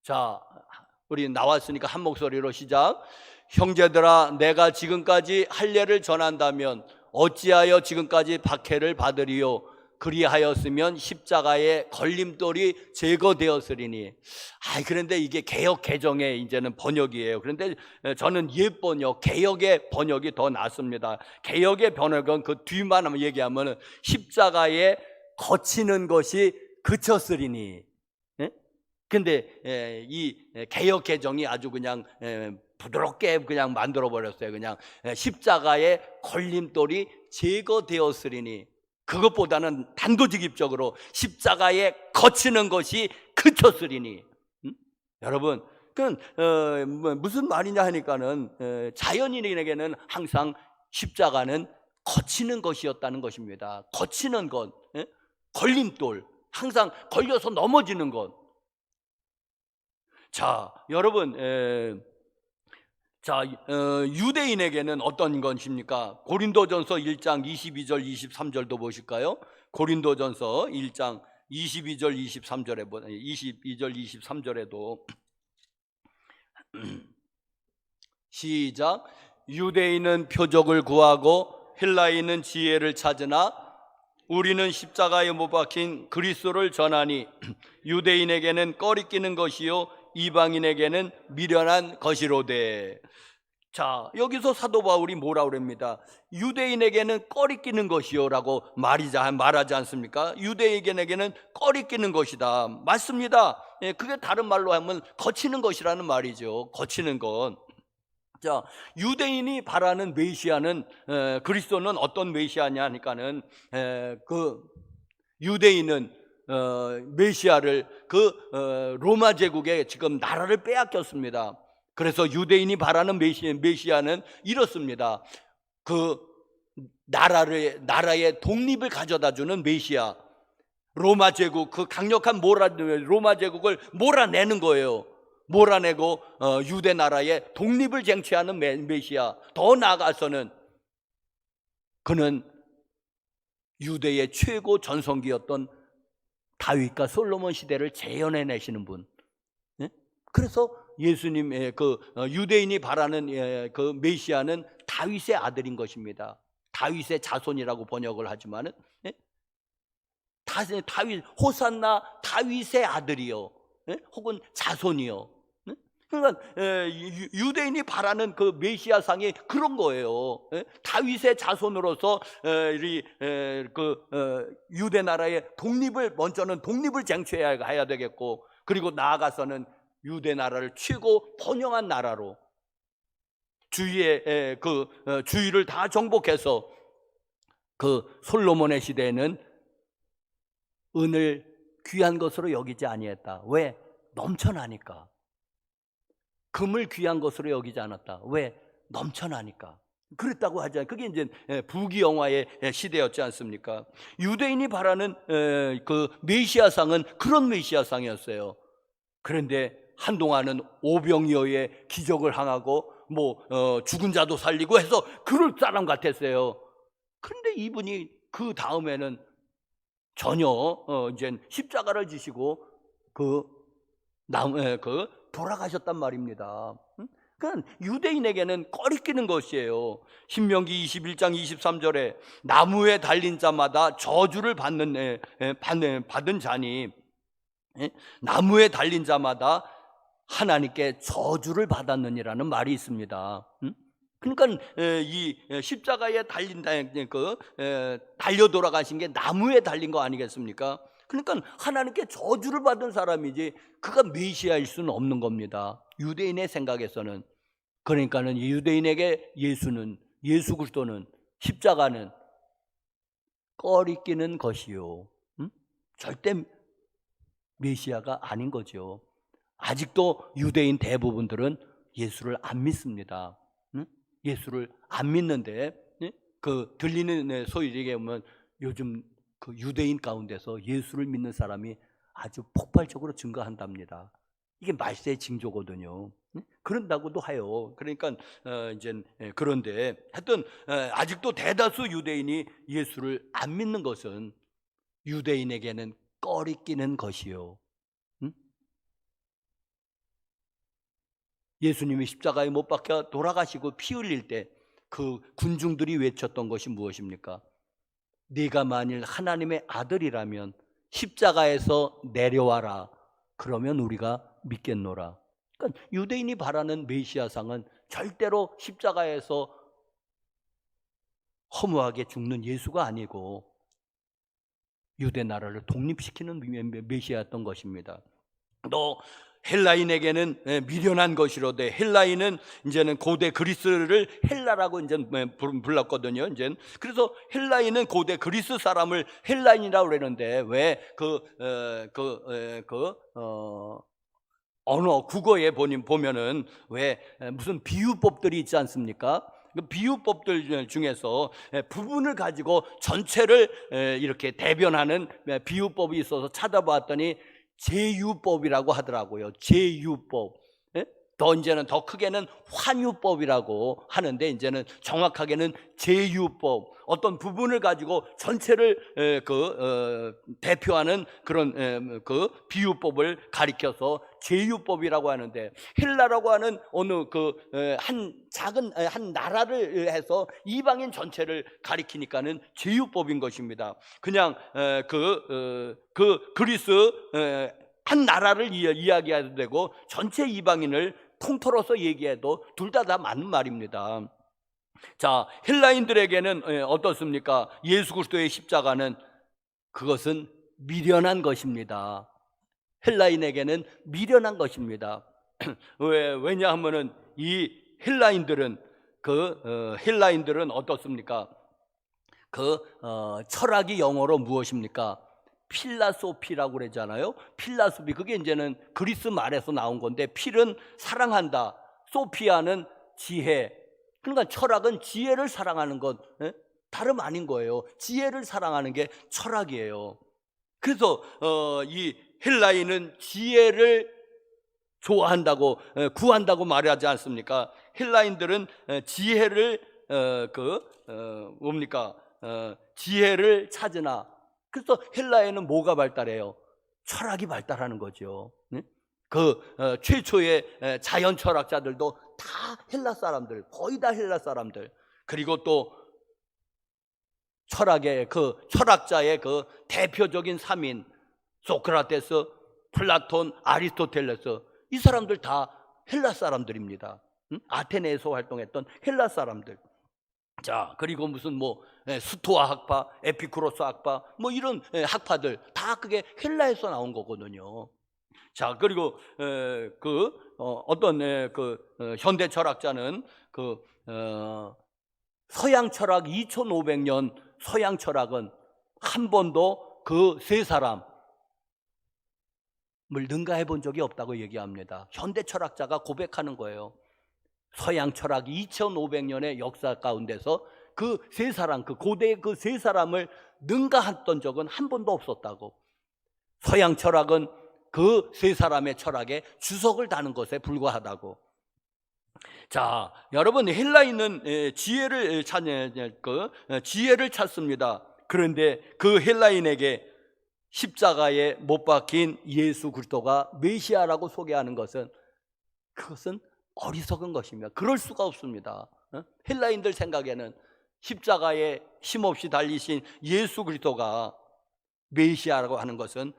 자, 우리 나왔으니까 한 목소리로 시작. 형제들아, 내가 지금까지 할례를 전한다면 어찌하여 지금까지 박해를 받으리요? 그리하였으면 십자가의 걸림돌이 제거되었으리니. 그런데 이게 개역 개정의 이제는 번역이에요. 그런데 저는 옛 번역, 개역의 번역이 더 낫습니다. 개역의 번역은 그 뒤만 얘기하면 십자가에 거치는 것이 그쳤으리니. 근데 이 개역 개정이 아주 그냥 부드럽게 그냥 만들어 버렸어요. 그냥 십자가의 걸림돌이 제거되었으리니. 그것보다는 단도직입적으로 십자가에 거치는 것이 그쳤으리니. 여러분, 무슨 말이냐 하니까는 자연인에게는 항상 십자가는 거치는 것이었다는 것입니다. 거치는 것, 걸림돌, 항상 걸려서 넘어지는 것. 자, 여러분, 유대인에게는 어떤 것입니까? 고린도전서 1장 22절 23절도 보실까요? 고린도전서 1장 22절 22절 23절에도 시작. 유대인은 표적을 구하고 헬라인은 지혜를 찾으나 우리는 십자가에 못 박힌 그리스도를 전하니 유대인에게는 꺼리끼는 것이요 이방인에게는 미련한 것이로되. 자, 여기서 사도 바울이 뭐라고 그럽니다. 유대인에게는 꺼리끼는 것이요라고 말하지 않습니까? 유대인에게는 꺼리끼는 것이다. 맞습니다. 그게 다른 말로 하면 거치는 것이라는 말이죠. 거치는 것. 자, 유대인이 바라는 메시아는 그리스도는 어떤 메시아냐 하니까는 유대인은 메시아를 로마 제국에 지금 나라를 빼앗겼습니다. 그래서 유대인이 바라는 메시아는 이렇습니다. 나라의 독립을 가져다주는 메시아. 로마 제국, 그 강력한 로마 제국을 몰아내는 거예요. 몰아내고 유대 나라의 독립을 쟁취하는 메시아. 더 나아가서는 그는 유대의 최고 전성기였던 다윗과 솔로몬 시대를 재현해내시는 분. 그래서 예수님의 유대인이 바라는 그 메시아는 다윗의 아들인 것입니다. 다윗의 자손이라고 번역을 하지만은 다윗 호산나 다윗의 아들이요, 혹은 자손이요. 그러니까 유대인이 바라는 그 메시아상이 그런 거예요. 다윗의 자손으로서 유대 나라의 먼저는 독립을 쟁취해야 되겠고, 그리고 나아가서는 유대 나라를 최고 번영한 나라로 주위를 다 정복해서 솔로몬의 시대에는 은을 귀한 것으로 여기지 아니했다. 왜? 넘쳐나니까. 금을 귀한 것으로 여기지 않았다. 왜? 넘쳐나니까. 그랬다고 하잖아요. 그게 이제 부귀영화의 시대였지 않습니까? 유대인이 바라는 그 메시아상은 그런 메시아상이었어요. 그런데 한동안은 오병이어의 기적을 행하고 죽은 자도 살리고 해서 그럴 사람 같았어요. 그런데 이분이 그 다음에는 전혀 이제 십자가를 지시고 돌아가셨단 말입니다. 그러니까 유대인에게는 꺼리끼는 것이에요. 신명기 21장 23절에 나무에 달린 자마다 저주를 받은 자니, 나무에 달린 자마다 하나님께 저주를 받았느니라는 말이 있습니다. 그러니까 이 십자가에 달려 돌아가신 게 나무에 달린 거 아니겠습니까? 그러니까 하나님께 저주를 받은 사람이지 그가 메시아일 수는 없는 겁니다. 유대인의 생각에서는. 그러니까는 유대인에게 예수 그리스도는, 십자가는 꺼리끼는 것이요, 절대 메시아가 아닌 거죠. 아직도 유대인 대부분들은 예수를 안 믿습니다. 예수를 안 믿는데, 그 들리는 소리 얘기하면 요즘 그 유대인 가운데서 예수를 믿는 사람이 아주 폭발적으로 증가한답니다. 이게 말세의 징조거든요. 그런다고도 해요. 그러니까 이제 그런데 하여튼 아직도 대다수 유대인이 예수를 안 믿는 것은 유대인에게는 꺼리끼는 것이요. 예수님이 십자가에 못 박혀 돌아가시고 피 흘릴 때 그 군중들이 외쳤던 것이 무엇입니까? 네가 만일 하나님의 아들이라면 십자가에서 내려와라. 그러면 우리가 믿겠노라. 그러니까 유대인이 바라는 메시아상은 절대로 십자가에서 허무하게 죽는 예수가 아니고 유대 나라를 독립시키는 메시아였던 것입니다. 또 헬라인에게는 미련한 것이로되, 헬라인은 이제는 고대 그리스를 헬라라고 이제 불렀거든요. 이제 그래서 헬라인은 고대 그리스 사람을 헬라인이라고 그러는데 왜 언어 국어에 보면은 왜 무슨 비유법들이 있지 않습니까? 그 비유법들 중에서 부분을 가지고 전체를 이렇게 대변하는 비유법이 있어서 찾아봤더니 제유법이라고 하더라고요. 제유법. 더 이제는 더 크게는 환유법이라고 하는데 이제는 정확하게는 제유법. 어떤 부분을 가지고 전체를 대표하는 그런 그 비유법을 가리켜서 제유법이라고 하는데, 헬라라고 하는 어느 한 작은 한 나라를 해서 이방인 전체를 가리키니까는 제유법인 것입니다. 그냥 그리스 한 나라를 이야기해도 되고 전체 이방인을 통틀어서 얘기해도 둘 다 맞는 말입니다. 자, 헬라인들에게는 어떻습니까? 예수 그리스도의 십자가는 그것은 미련한 것입니다. 헬라인에게는 미련한 것입니다. 왜냐하면은 이 헬라인들은 헬라인들은 어떻습니까? 철학이 영어로 무엇입니까? 필라소피라고 그러잖아요. 필라소피, 그게 이제는 그리스 말에서 나온 건데, 필은 사랑한다, 소피아는 지혜. 그러니까 철학은 지혜를 사랑하는 것, 다름 아닌 거예요. 지혜를 사랑하는 게 철학이에요. 그래서 이 헬라인은 지혜를 좋아한다고 구한다고 말하지 않습니까? 헬라인들은 지혜를 지혜를 찾으나, 그래서 헬라에는 뭐가 발달해요? 철학이 발달하는 거죠. 최초의 자연 철학자들도 다 헬라 사람들, 거의 다 헬라 사람들. 그리고 또 철학자의 대표적인 3인 소크라테스, 플라톤, 아리스토텔레스, 이 사람들 다 헬라 사람들입니다. 아테네에서 활동했던 헬라 사람들. 자, 그리고 무슨 스토아 학파, 에피쿠로스 학파, 이런 학파들 다 그게 헬라에서 나온 거거든요. 자, 그리고 어떤 현대 철학자는 서양 철학 2500년 서양 철학은 한 번도 그 세 사람을 능가해 본 적이 없다고 얘기합니다. 현대 철학자가 고백하는 거예요. 서양 철학 2500년의 역사 가운데서 그 세 사람, 고대의 그 세 사람을 능가했던 적은 한 번도 없었다고. 서양 철학은 그 세 사람의 철학에 주석을 다는 것에 불과하다고. 자, 여러분, 헬라인은 지혜를 찾습니다. 그런데 그 헬라인에게 십자가에 못 박힌 예수 그리스도가 메시아라고 소개하는 것은, 그것은 어리석은 것입니다. 그럴 수가 없습니다. 헬라인들 생각에는 십자가에 힘없이 달리신 예수 그리스도가 메시아라고 하는 것은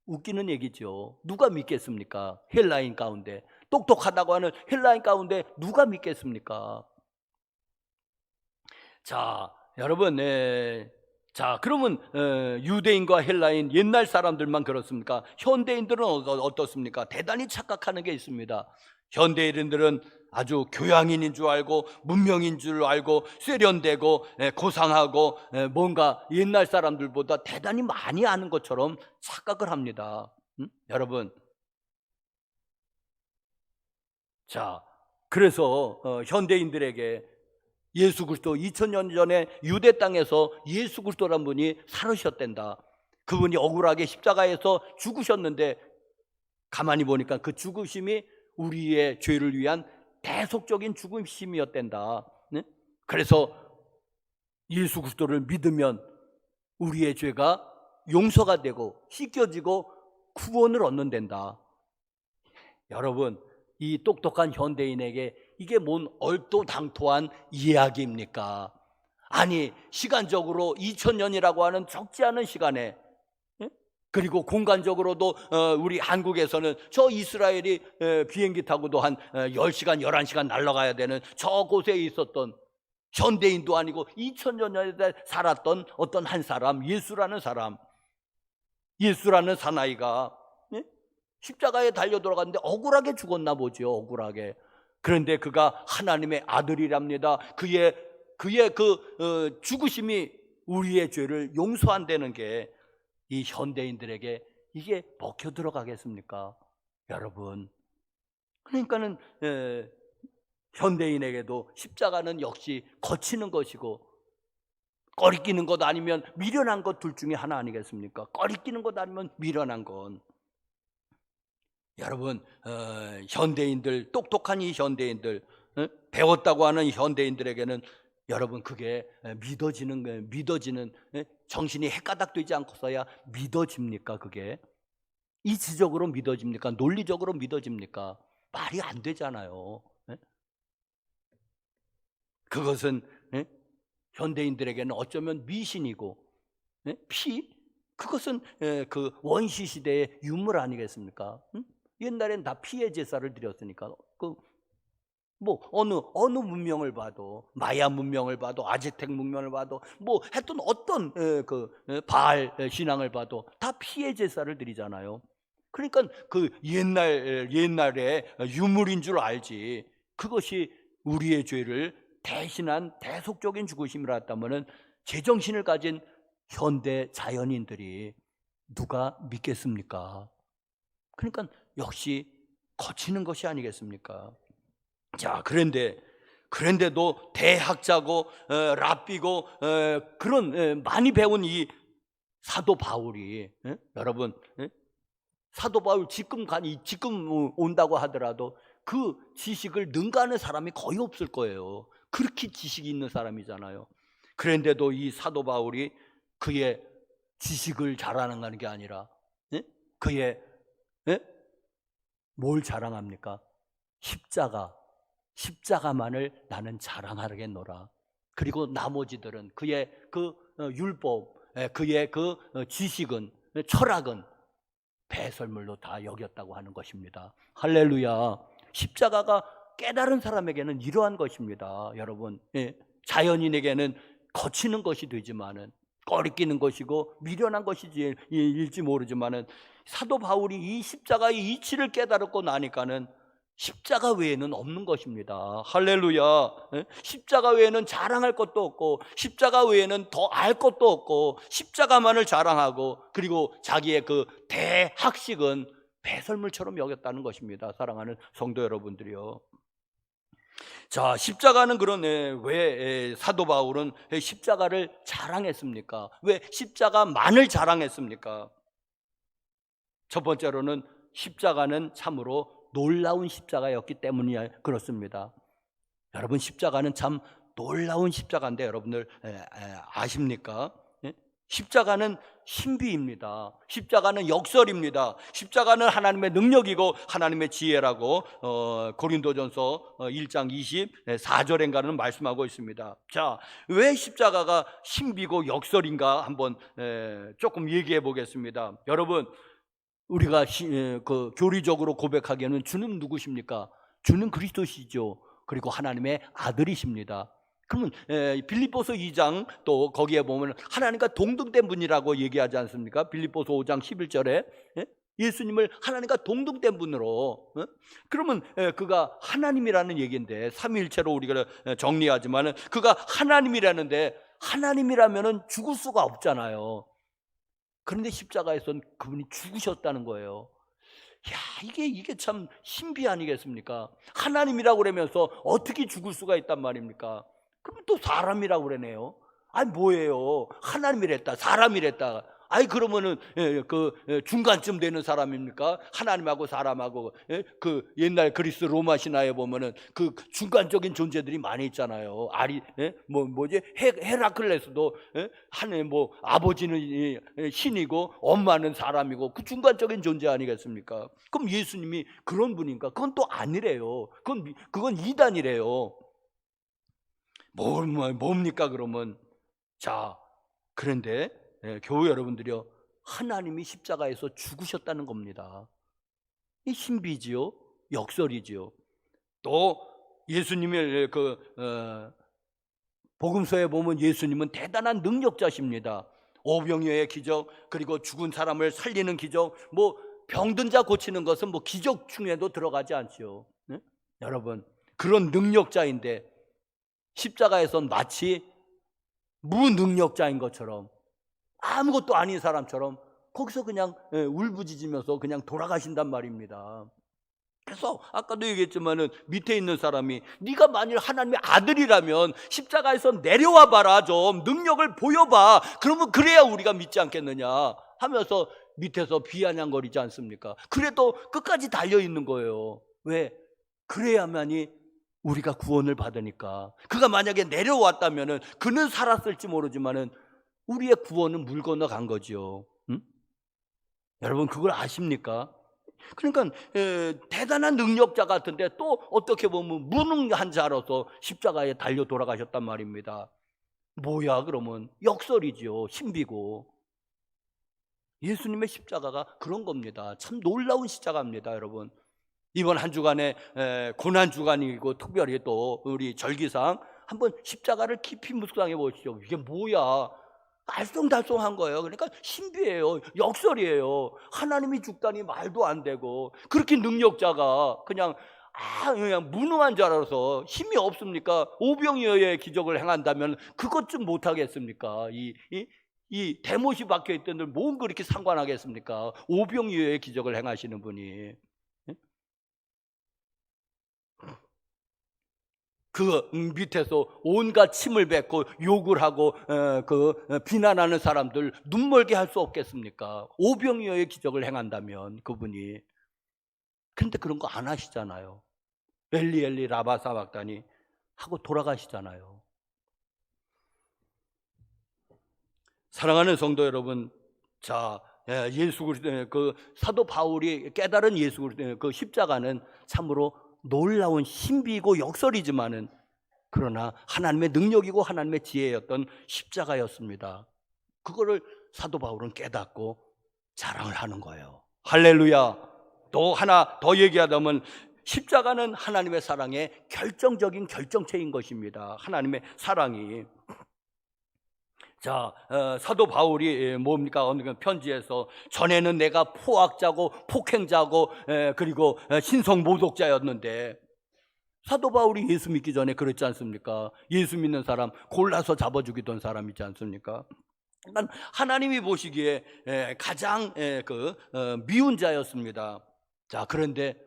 웃기는 얘기죠. 누가 믿겠습니까? 헬라인 가운데, 똑똑하다고 하는 헬라인 가운데 누가 믿겠습니까? 자, 여러분, 자, 그러면 유대인과 헬라인 옛날 사람들만 그렇습니까? 현대인들은 어떻습니까? 대단히 착각하는 게 있습니다. 현대인들은 아주 교양인인 줄 알고 문명인 줄 알고 세련되고 고상하고 뭔가 옛날 사람들보다 대단히 많이 아는 것처럼 착각을 합니다. 여러분, 자, 그래서 현대인들에게 예수 그리스도 2000년 전에 유대 땅에서 예수 그리스도란 분이 살으셨단다. 그분이 억울하게 십자가에서 죽으셨는데 가만히 보니까 그 죽으심이 우리의 죄를 위한 대속적인 죽으심이었단다. 네? 그래서 예수 그리스도를 믿으면 우리의 죄가 용서가 되고 씻겨지고 구원을 얻는단다. 여러분, 이 똑똑한 현대인에게 이게 뭔 얼토당토한 이야기입니까? 아니, 시간적으로 2000년이라고 하는 적지 않은 시간에, 그리고 공간적으로도 우리 한국에서는 저 이스라엘이 비행기 타고도 한 10시간, 11시간 날아가야 되는 저곳에 있었던 현대인도 아니고 2000년 전에 살았던 어떤 한 사람, 예수라는 사람, 예수라는 사나이가 십자가에 달려 들어갔는데 억울하게 죽었나 보죠. 억울하게. 그런데 그가 하나님의 아들이랍니다. 그의 그 죽으심이 우리의 죄를 용서한다는 게 이 현대인들에게 이게 먹혀 들어가겠습니까? 여러분, 그러니까는 현대인에게도 십자가는 역시 거치는 것이고 꺼리끼는 것 아니면 미련한 것 둘 중에 하나 아니겠습니까? 꺼리끼는 것 아니면 미련한 건. 여러분, 현대인들, 똑똑한 이 현대인들, 배웠다고 하는 현대인들에게는 여러분 그게 믿어지는 정신이 헷가닥되지 않고서야 믿어집니까? 그게 이치적으로 믿어집니까? 논리적으로 믿어집니까? 말이 안 되잖아요. 그것은 현대인들에게는 어쩌면 미신이고 그것은 그 원시 시대의 유물 아니겠습니까? 옛날엔 다 피의 제사를 드렸으니까 뭐 어느 문명을 봐도 마야 문명을 봐도 아즈텍 문명을 봐도 뭐 하여튼 어떤 바알 신앙을 봐도 다 피의 제사를 드리잖아요. 그러니까 그 옛날에 유물인 줄 알지 그것이 우리의 죄를 대신한 대속적인 죽으심이라 했다면은 제정신을 가진 현대 자연인들이 누가 믿겠습니까? 그러니까 역시 거치는 것이 아니겠습니까? 자, 그런데도 대학자고 랍비고 그런 많이 배운 이 사도 바울이 여러분 사도 바울 지금 온다고 하더라도 그 지식을 능가하는 사람이 거의 없을 거예요. 그렇게 지식이 있는 사람이잖아요. 그런데도 이 사도 바울이 그의 지식을 자랑하는 게 아니라 그의 뭘 자랑합니까? 십자가만을 나는 자랑하겠노라. 그리고 나머지들은 그의 그 율법, 그의 그 지식은 철학은 배설물로 다 여겼다고 하는 것입니다. 할렐루야. 십자가가 깨달은 사람에게는 이러한 것입니다. 여러분, 자연인에게는 거치는 것이 되지만은 꺼리끼는 것이고 미련한 것일지 모르지만은 사도 바울이 이 십자가의 이치를 깨달았고 나니까는 십자가 외에는 없는 것입니다. 할렐루야. 십자가 외에는 자랑할 것도 없고 십자가 외에는 더 알 것도 없고 십자가만을 자랑하고 그리고 자기의 그 대학식은 배설물처럼 여겼다는 것입니다. 사랑하는 성도 여러분들이요. 자, 십자가는 그러네. 왜 사도 바울은 십자가를 자랑했습니까? 왜 십자가만을 자랑했습니까? 첫 번째로는 십자가는 참으로 놀라운 십자가였기 때문이 그렇습니다. 여러분, 십자가는 참 놀라운 십자가인데 여러분들 아십니까? 십자가는 신비입니다. 십자가는 역설입니다. 십자가는 하나님의 능력이고 하나님의 지혜라고 고린도전서 1장 24절인가는 말씀하고 있습니다. 자, 왜 십자가가 신비고 역설인가 한번 조금 얘기해 보겠습니다. 여러분, 우리가 그 교리적으로 고백하기에는 주는 누구십니까? 주는 그리스도시죠. 그리고 하나님의 아들이십니다. 그러면 빌립보서 2장 또 거기에 보면 하나님과 동등된 분이라고 얘기하지 않습니까? 빌립보서 5장 11절에 예수님을 하나님과 동등된 분으로, 그러면 그가 하나님이라는 얘기인데, 삼위일체로 우리가 정리하지만은 그가 하나님이라는데, 하나님이라면은 죽을 수가 없잖아요. 그런데 십자가에선 그분이 죽으셨다는 거예요. 야, 이게 참 신비 아니겠습니까? 하나님이라고 그러면서 어떻게 죽을 수가 있단 말입니까? 그럼 또 사람이라고 그러네요. 아니 뭐예요? 하나님이랬다, 사람이랬다. 아니 그러면은 중간쯤 되는 사람입니까? 하나님하고 사람하고, 그 옛날 그리스 로마 신화에 보면은 그 중간적인 존재들이 많이 있잖아요. 헤라클레스도 하나님 아버지는 신이고 엄마는 사람이고 그 중간적인 존재 아니겠습니까? 그럼 예수님이 그런 분인가? 그건 또 아니래요. 그건 이단이래요. 뭡니까 그러면? 자, 그런데 교회 여러분들이요, 하나님이 십자가에서 죽으셨다는 겁니다. 이 신비지요, 역설이지요. 또 예수님의 복음서에 보면 예수님은 대단한 능력자십니다. 오병이어의 기적, 그리고 죽은 사람을 살리는 기적, 병든 자 고치는 것은 기적 중에도 들어가지 않죠. 네? 여러분, 그런 능력자인데 십자가에선 마치 무능력자인 것처럼, 아무것도 아닌 사람처럼 거기서 그냥 울부짖으면서 그냥 돌아가신단 말입니다. 그래서 아까도 얘기했지만은 밑에 있는 사람이, 네가 만일 하나님의 아들이라면 십자가에서 내려와 봐라, 좀 능력을 보여봐, 그러면 그래야 우리가 믿지 않겠느냐 하면서 밑에서 비아냥거리지 않습니까? 그래도 끝까지 달려있는 거예요. 왜? 그래야만이 우리가 구원을 받으니까. 그가 만약에 내려왔다면은 그는 살았을지 모르지만은 우리의 구원은 물 건너간 거죠. 응? 여러분 그걸 아십니까? 그러니까 대단한 능력자 같은데 또 어떻게 보면 무능한 자로서 십자가에 달려 돌아가셨단 말입니다. 뭐야 그러면? 역설이죠. 신비고. 예수님의 십자가가 그런 겁니다. 참 놀라운 십자가입니다, 여러분. 이번 한 주간에 고난 주간이고 특별히 또 우리 절기상 한번 십자가를 깊이 묵상해 보시죠. 이게 뭐야? 알쏭달쏭한 거예요. 그러니까 신비예요. 역설이에요. 하나님이 죽다니 말도 안 되고, 그렇게 능력자가 그냥 무능한 자라서 힘이 없습니까? 오병이어의 기적을 행한다면 그것 좀 못하겠습니까? 이 대못이 박혀있던 들 뭔 그렇게 상관하겠습니까? 오병이어의 기적을 행하시는 분이. 그 밑에서 온갖 침을 뱉고 욕을 하고 비난하는 사람들 눈멀게 할 수 없겠습니까? 오병이어의 기적을 행한다면 그분이. 그런데 그런 거 안 하시잖아요. 엘리 엘리 라마 사박다니 하고 돌아가시잖아요. 사랑하는 성도 여러분, 자, 예수 그리스도 그 사도 바울이 깨달은 예수 그리스도 그 십자가는 참으로 놀라운 신비이고 역설이지만은 그러나 하나님의 능력이고 하나님의 지혜였던 십자가였습니다. 그거를 사도 바울은 깨닫고 자랑을 하는 거예요. 할렐루야. 또 하나 더 얘기하자면 십자가는 하나님의 사랑의 결정적인 결정체인 것입니다. 하나님의 사랑이. 자, 사도 바울이 뭡니까? 어느 편지에서 전에는 내가 포악자고 폭행자고 그리고 신성 모독자였는데, 사도 바울이 예수 믿기 전에 그랬지 않습니까? 예수 믿는 사람 골라서 잡아주기던 사람이지 않습니까? 그러니까 하나님이 보시기에 가장 미운 자였습니다. 자, 그런데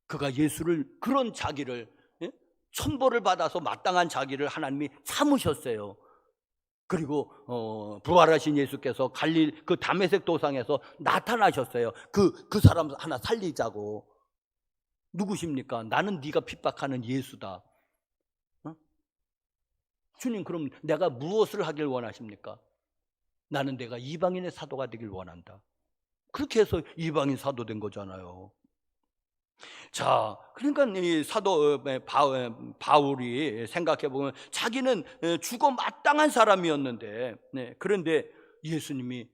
그가 예수를, 그런 자기를, 천벌을 받아서 마땅한 자기를 하나님이 참으셨어요. 그리고 부활하신 예수께서 갈릴 그 다메섹 도상에서 나타나셨어요. 그 사람 하나 살리자고. 누구십니까? 나는 네가 핍박하는 예수다. 주님, 그럼 내가 무엇을 하길 원하십니까? 나는 내가 이방인의 사도가 되길 원한다. 그렇게 해서 이방인 사도 된 거잖아요. 자, 그러니까 이 사도 바울이 생각해 보면 자기는 죽어 마땅한 사람이었는데, 그런데 예수님이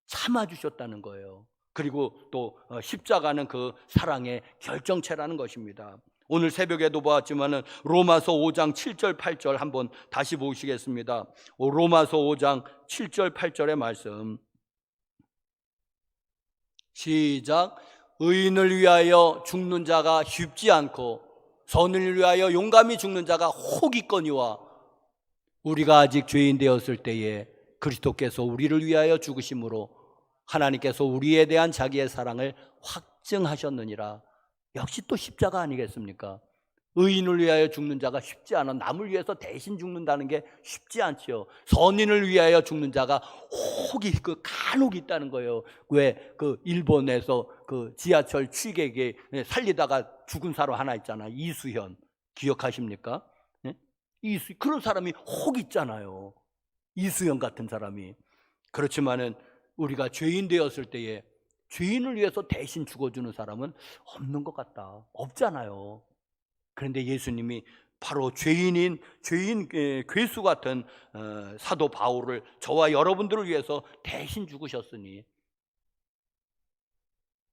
참아주셨다는 거예요. 그리고 또 십자가는 그 사랑의 결정체라는 것입니다. 오늘 새벽에도 보았지만은 로마서 5장 7절 8절 한번 다시 보시겠습니다. 로마서 5장 7절 8절의 말씀. 시작. 의인을 위하여 죽는 자가 쉽지 않고 선을 위하여 용감히 죽는 자가 혹 있거니와 우리가 아직 죄인 되었을 때에 그리스도께서 우리를 위하여 죽으심으로 하나님께서 우리에 대한 자기의 사랑을 확증하셨느니라. 역시 또 십자가 아니겠습니까? 의인을 위하여 죽는 자가 쉽지 않아. 남을 위해서 대신 죽는다는 게 쉽지 않지요. 선인을 위하여 죽는 자가 혹이 간혹 있다는 거예요. 왜 그 일본에서 그 지하철 취객에 살리다가 죽은 사람 하나 있잖아. 이수현 기억하십니까? 네? 그런 사람이 혹 있잖아요. 이수현 같은 사람이. 그렇지만은 우리가 죄인 되었을 때에 죄인을 위해서 대신 죽어주는 사람은 없는 것 같다. 없잖아요. 그런데 예수님이 바로 죄인 괴수 같은 사도 바울을 저와 여러분들을 위해서 대신 죽으셨으니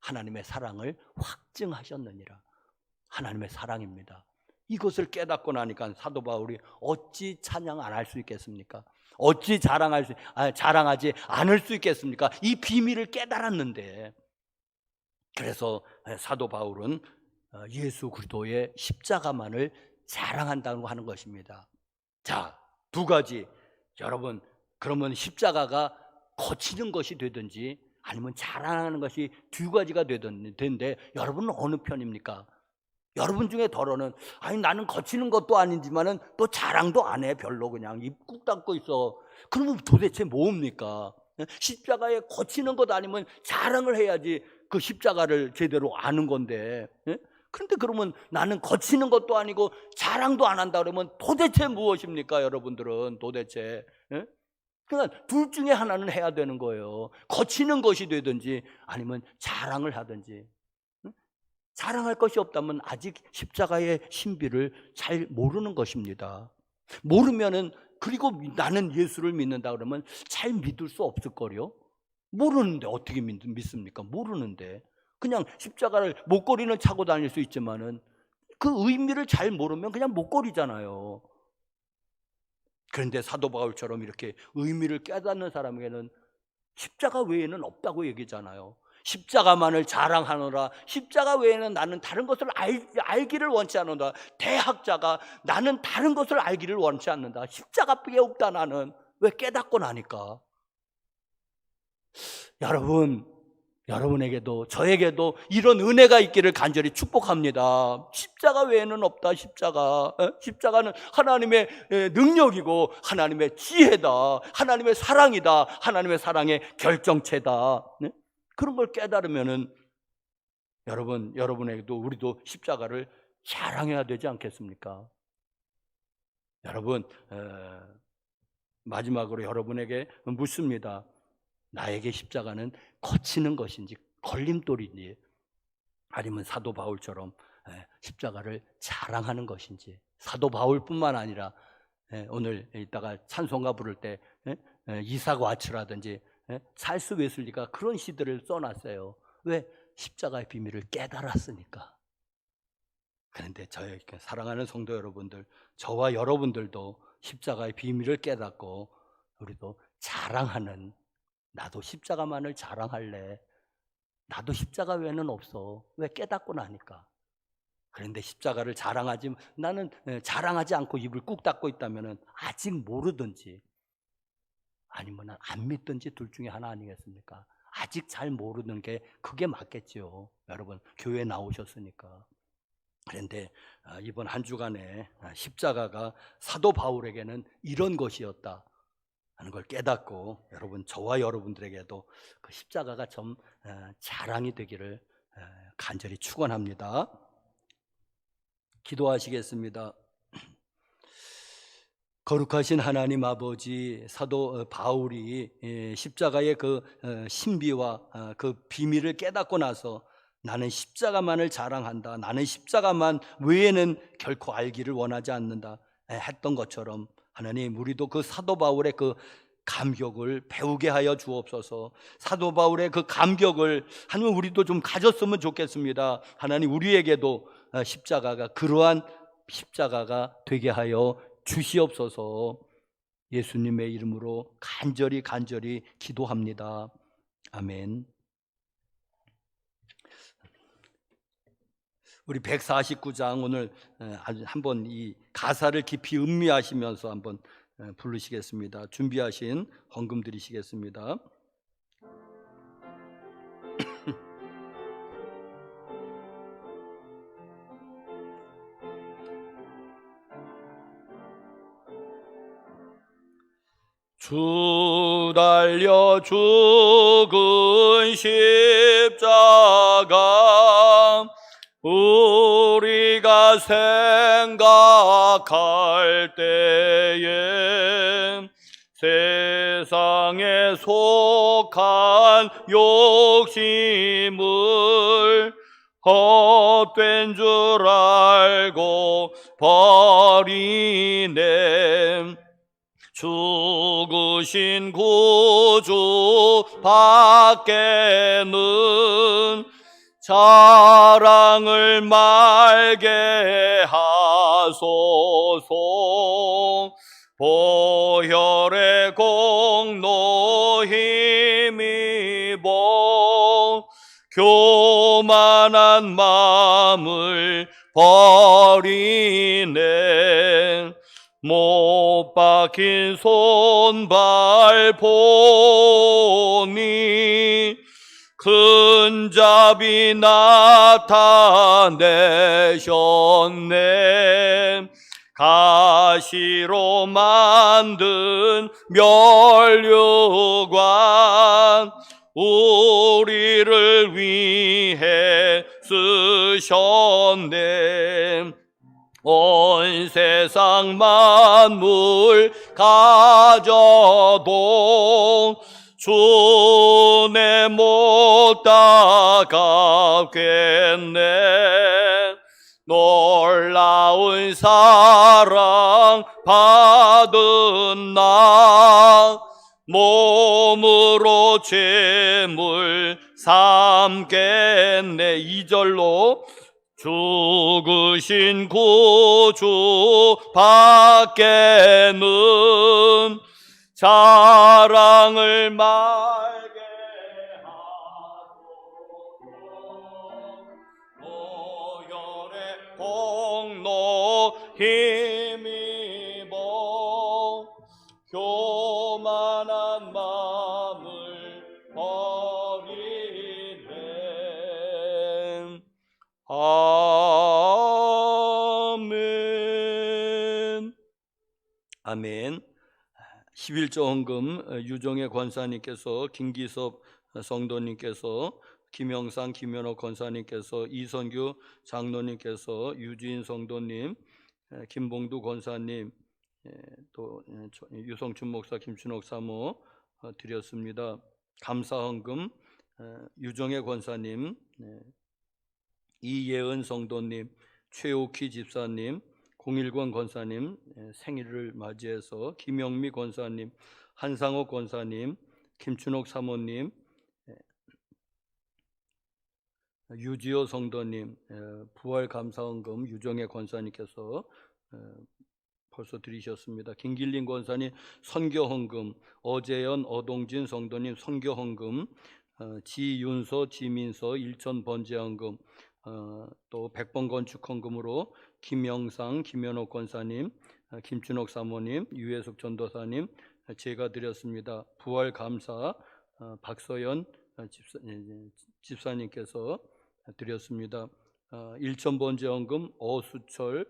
하나님의 사랑을 확증하셨느니라. 하나님의 사랑입니다. 이것을 깨닫고 나니까 사도 바울이 어찌 찬양 안 할 수 있겠습니까? 어찌 자랑하지 않을 수 있겠습니까? 이 비밀을 깨달았는데. 그래서 사도 바울은 예수 그리스도의 십자가만을 자랑한다고 하는 것입니다. 자, 두 가지. 여러분, 그러면 십자가가 거치는 것이 되든지 아니면 자랑하는 것이 두 가지가 되는데 여러분은 어느 편입니까? 여러분 중에 더러는 아니 나는 거치는 것도 아니지만은 또 자랑도 안 해. 별로 그냥 입 꾹 닫고 있어. 그러면 도대체 뭡니까? 십자가에 거치는 것 아니면 자랑을 해야지 그 십자가를 제대로 아는 건데. 그런데 그러면 나는 거치는 것도 아니고 자랑도 안 한다 그러면 도대체 무엇입니까? 여러분들은 도대체. 그러니까 둘 중에 하나는 해야 되는 거예요. 거치는 것이 되든지 아니면 자랑을 하든지. 자랑할 것이 없다면 아직 십자가의 신비를 잘 모르는 것입니다. 모르면은 그리고 나는 예수를 믿는다 그러면 잘 믿을 수 없을 거요. 모르는데 어떻게 믿습니까? 모르는데 그냥 십자가를 목걸이는 차고 다닐 수 있지만은 그 의미를 잘 모르면 그냥 목걸이잖아요. 그런데 사도 바울처럼 이렇게 의미를 깨닫는 사람에게는 십자가 외에는 없다고 얘기잖아요. 십자가만을 자랑하노라. 십자가 외에는 나는 다른 것을 알기를 원치 않는다. 대학자가 나는 다른 것을 알기를 원치 않는다. 십자가밖에 없다 나는. 왜 깨닫고 나니까. 여러분에게도 저에게도 이런 은혜가 있기를 간절히 축복합니다. 십자가 외에는 없다. 십자가는 하나님의 능력이고 하나님의 지혜다. 하나님의 사랑이다. 하나님의 사랑의 결정체다. 네? 그런 걸 깨달으면은 여러분에게도 우리도 십자가를 자랑해야 되지 않겠습니까? 여러분, 마지막으로 여러분에게 묻습니다. 나에게 십자가는 거치는 것인지 걸림돌인지 아니면 사도 바울처럼 십자가를 자랑하는 것인지. 사도 바울뿐만 아니라 오늘 이따가 찬송가 부를 때 이삭 와츠라든지 찰스 웨슬리가 그런 시들을 써놨어요. 왜? 십자가의 비밀을 깨달았으니까. 그런데 저의 사랑하는 성도 여러분들, 저와 여러분들도 십자가의 비밀을 깨닫고 우리도 자랑하는, 나도 십자가만을 자랑할래. 나도 십자가 외에는 없어. 왜? 깨닫고 나니까. 그런데 십자가를 나는 자랑하지 않고 입을 꾹 닫고 있다면 아직 모르든지 아니면 안 믿든지 둘 중에 하나 아니겠습니까? 아직 잘 모르는 게 그게 맞겠죠. 여러분 교회 나오셨으니까. 그런데 이번 한 주간에 십자가가 사도 바울에게는 이런 것이었다 하는 걸 깨닫고 여러분 저와 여러분들에게도 그 십자가가 좀 자랑이 되기를 간절히 축원합니다. 기도하시겠습니다. 거룩하신 하나님 아버지, 사도 바울이 십자가의 그 신비와 그 비밀을 깨닫고 나서 나는 십자가만을 자랑한다. 나는 십자가만 외에는 결코 알기를 원하지 않는다 했던 것처럼 하나님, 우리도 그 사도 바울의 그 감격을 배우게 하여 주옵소서. 사도 바울의 그 감격을 하나님 우리도 좀 가졌으면 좋겠습니다. 하나님, 우리에게도 십자가가 그러한 십자가가 되게 하여 주시옵소서. 예수님의 이름으로 간절히 기도합니다. 아멘. 우리 149장 오늘 한번 이 가사를 깊이 음미하시면서 한번 부르시겠습니다. 준비하신 헌금 드리시겠습니다. 주 달려 죽은 십자가 우리가 생각할 때에 세상에 속한 욕심을 헛된 줄 알고 버리네. 죽으신 구주 밖에는 자랑을 말게 하소서. 보혈의 공로 힘입어 교만한 마음을 버리네. 못 박힌 손발 보니 큰 자비 나타내셨네. 가시로 만든 면류관 우리를 위해 쓰셨네. 온 세상 만물 가져도 주내 못 따갑겠네. 놀라운 사랑 받은 나 몸으로 죄물 삼겠네. 2절로 죽으신 구주 밖에는 자랑을 말게 하소서. 보혈의 공로 힘입어 교만한 마음을 버리네. 아멘. 아멘. 11조 헌금 유정혜 권사님께서, 김기섭 성도님께서, 김영상 김현옥 권사님께서, 이선규 장로님께서, 유지인 성도님, 김봉두 권사님, 또 유성춘 목사, 김춘옥 사모 드렸습니다. 감사 헌금 유정혜 권사님, 이예은 성도님, 최옥희 집사님, 010 권사님 생일을 맞이해서 김영미 권사님, 한상옥 권사님, 김춘옥 사모님, 유지호 성도님, 부활 감사헌금 유정혜 권사님께서 벌써 드리셨습니다. 김길린 권사님 선교헌금, 어재현 어동진 성도님 선교헌금, 지윤서 지민서 일천 번제헌금, 또 100번 건축헌금으로 김영상 김현옥 권사님, 김춘옥 사모님, 유해숙 전도사님 제가 드렸습니다. 부활 감사 박서연 집사님께서 드렸습니다. 일천 번제헌금 어수철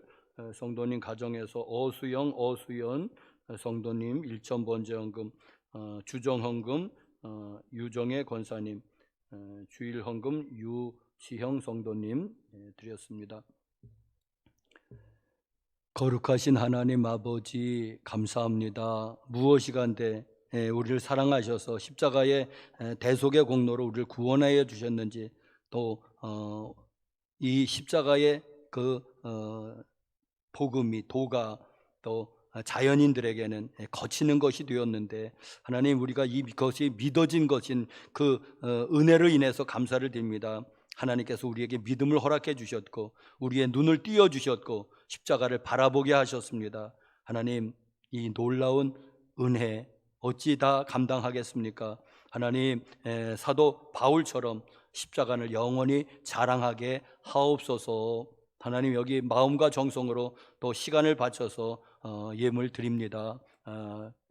성도님 가정에서 어수영 어수연 성도님 일천 번제헌금, 주정헌금 유정혜 권사님, 주일헌금 유시형 성도님 드렸습니다. 거룩하신 하나님 아버지 감사합니다. 무엇이 간데 우리를 사랑하셔서 십자가의 대속의 공로로 우리를 구원하여 주셨는지, 또 이 십자가의 그 복음이 도가 또 자연인들에게는 거치는 것이 되었는데, 하나님 우리가 이것이 믿어진 것인 그 은혜로 인해서 감사를 드립니다. 하나님께서 우리에게 믿음을 허락해 주셨고 우리의 눈을 띄어 주셨고 십자가를 바라보게 하셨습니다. 하나님, 이 놀라운 은혜 어찌 다 감당하겠습니까? 하나님, 사도 바울처럼 십자가를 영원히 자랑하게 하옵소서. 하나님, 여기 마음과 정성으로 또 시간을 바쳐서 예물 드립니다.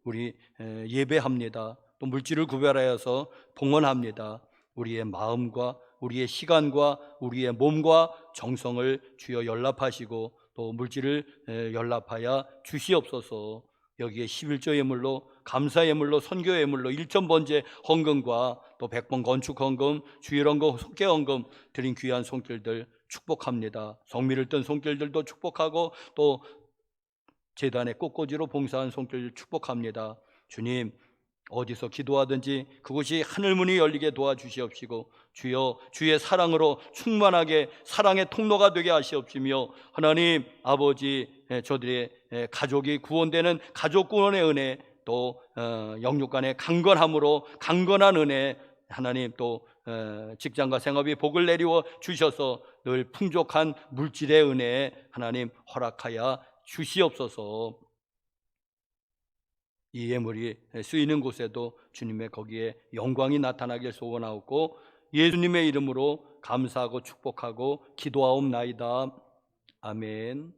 우리 예배합니다. 또 물질을 구별하여서 봉헌합니다. 우리의 마음과 우리의 시간과 우리의 몸과 정성을 주여 연락하시고 또 물질을 연락하여 주시옵소서. 여기에 11조 예물로, 감사 예물로, 선교 예물로 1,000번째 헌금과 또 100번 건축 헌금, 주일 헌금, 속죄 헌금 드린 귀한 손길들 축복합니다. 성미를 뜬 손길들도 축복하고 또 재단에 꽃꽂이로 봉사한 손길 축복합니다. 주님, 어디서 기도하든지 그곳이 하늘문이 열리게 도와주시옵시고 주여 주의 사랑으로 충만하게 사랑의 통로가 되게 하시옵시며 하나님 아버지, 저들의 가족이 구원되는 가족 구원의 은혜, 또 영육 간의 강건함으로 강건한 은혜, 하나님 또 직장과 생업이 복을 내리워 주셔서 늘 풍족한 물질의 은혜 하나님 허락하여 주시옵소서. 이 예물이 쓰이는 곳에도 주님의 거기에 영광이 나타나길 소원하옵고 예수님의 이름으로 감사하고 축복하고 기도하옵나이다. 아멘.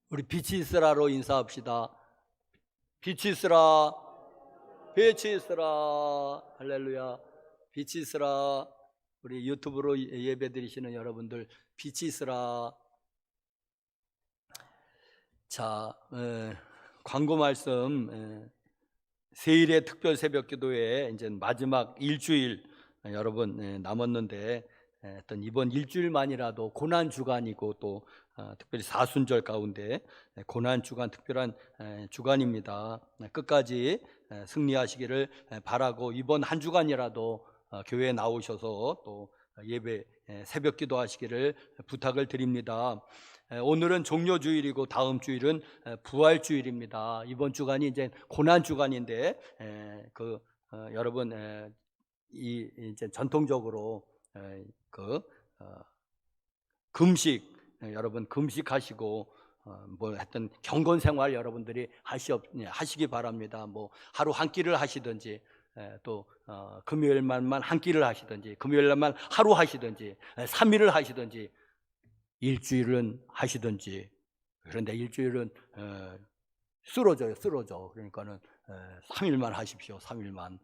우리 빛이 있으라로 인사합시다. 빛이 있으라, 빛이 있으라. 할렐루야. 빛이 있으라. 우리 유튜브로 예배 드리시는 여러분들 빛이 있으라. 자, 광고 말씀, 세일의 특별 새벽 기도회 이제 마지막 일주일 여러분 남았는데 어떤 이번 일주일만이라도 고난 주간이고 또 특별히 사순절 가운데 고난 주간 특별한 주간입니다. 끝까지 승리하시기를 바라고 이번 한 주간이라도 교회에 나오셔서 또 예배 새벽 기도하시기를 부탁을 드립니다. 오늘은 종료주일이고 다음 주일은 부활주일입니다. 이번 주간이 이제 고난 주간인데 여러분 이제 전통적으로 금식 여러분 금식하시고 뭐 하여튼 경건 생활 여러분들이 하시기 바랍니다. 뭐 하루 한 끼를 하시든지 또 금요일만 한 끼를 하시든지 금요일만 하루 하시든지 3일을 하시든지 일주일은 하시든지. 그런데 일주일은 쓰러져. 그러니까는 3일만 하십시오. 3일만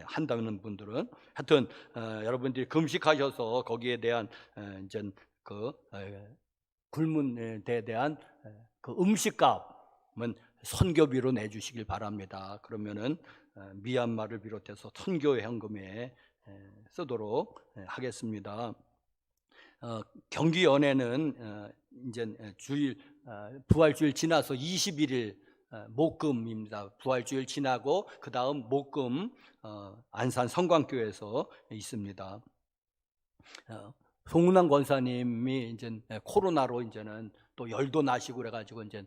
한다는 분들은 하여튼 여러분들이 금식하셔서 거기에 대한 이제 굶은 데 대한 그 음식값은 선교비로 내주시길 바랍니다. 그러면은 미얀마를 비롯해서 선교 현금에 쓰도록 하겠습니다. 경기 연회는 이제 부활주일 지나서 21일 목금입니다. 부활주일 지나고 그 다음 목금 안산 성광교회에서 있습니다. 송은환 권사님이 이제 코로나로 이제는 또 열도 나시고 그래가지고 이제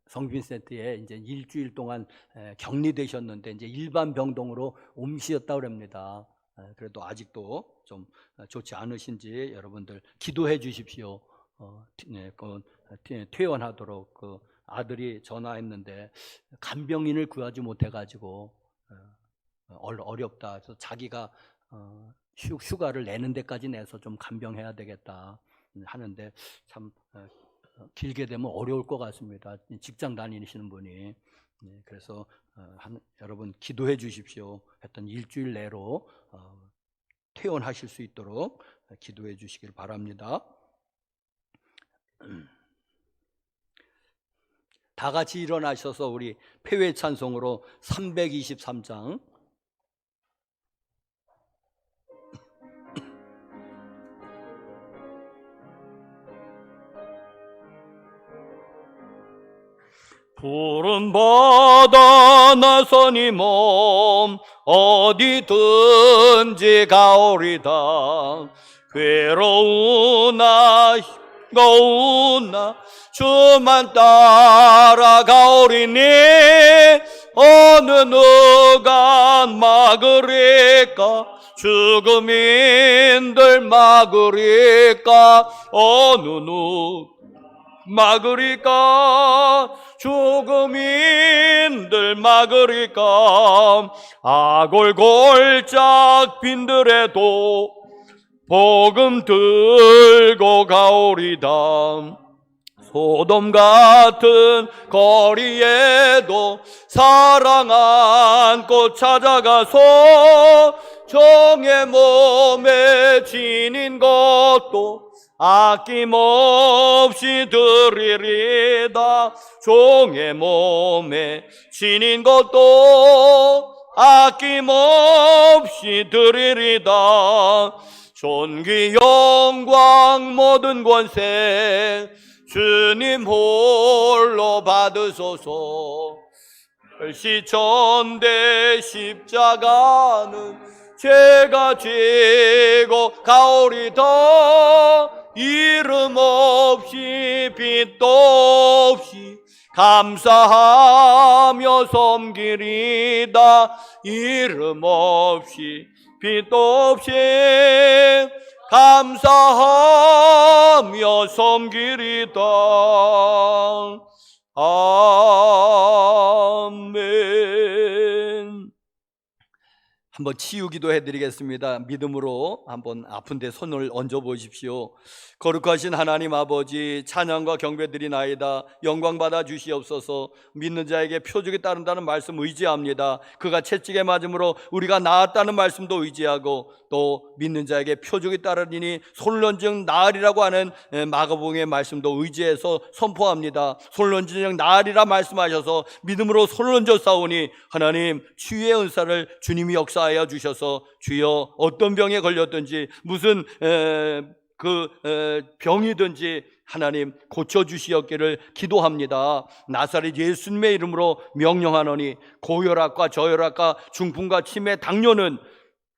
성빈센터에 이제 일주일 동안 격리되셨는데 이제 일반 병동으로 옮기셨다고 합니다. 그래도 아직도 좀 좋지 않으신지 여러분들 기도해 주십시오. 퇴원하도록 아들이 전화했는데 간병인을 구하지 못해가지고 어렵다. 그래서 자기가 휴가를 내는 데까지 내서 좀 간병해야 되겠다 하는데 참 길게 되면 어려울 것 같습니다. 직장 다니시는 분이. 그래서 여러분 기도해 주십시오. 하여튼 일주일 내로 퇴원하실 수 있도록 기도해 주시길 바랍니다. 다 같이 일어나셔서 우리 폐회 찬송으로 323장 푸른 바다 나서니 몸 어디든지 가오리다. 괴로우나 힘겨우나 주만 따라가오리니 어느 누가 막으리까? 죽음인들 막으리까? 어느 누 막으리까? 죽음인들 막으리까? 아골골짝 빈들에도 복음 들고 가오리다. 소돔 같은 거리에도 사랑 안고 찾아가서 정의 몸에 지닌 것도 아낌없이 드리리다. 종의 몸에 지닌 것도 아낌없이 드리리다. 존귀 영광 모든 권세 주님 홀로 받으소서. 시천대 십자가는 죄가 지고 가오리다. 이름 없이 빛도 없이 감사하며 섬기리다. 이름 없이 빛도 없이 감사하며 섬기리다. 아멘. 한번 치유기도 해드리겠습니다. 믿음으로 한번 아픈데 손을 얹어 보십시오. 거룩하신 하나님 아버지, 찬양과 경배드리나이다. 영광 받아 주시옵소서. 믿는 자에게 표적이 따른다는 말씀 의지합니다. 그가 채찍에 맞음으로 우리가 나았다는 말씀도 의지하고, 또 믿는 자에게 표적이 따르니 손을 얹은 나으리라고 하는 마가복음의 말씀도 의지해서 선포합니다. 손을 얹은 나으리라 말씀하셔서 믿음으로 손을 얹어 싸우니 하나님 치유의 은사를 주님이 역사하여 주셔서, 주여 어떤 병에 걸렸든지 무슨 병이든지 하나님 고쳐주시었기를 기도합니다. 나사렛 예수님의 이름으로 명령하노니 고혈압과 저혈압과 중풍과 치매, 당뇨는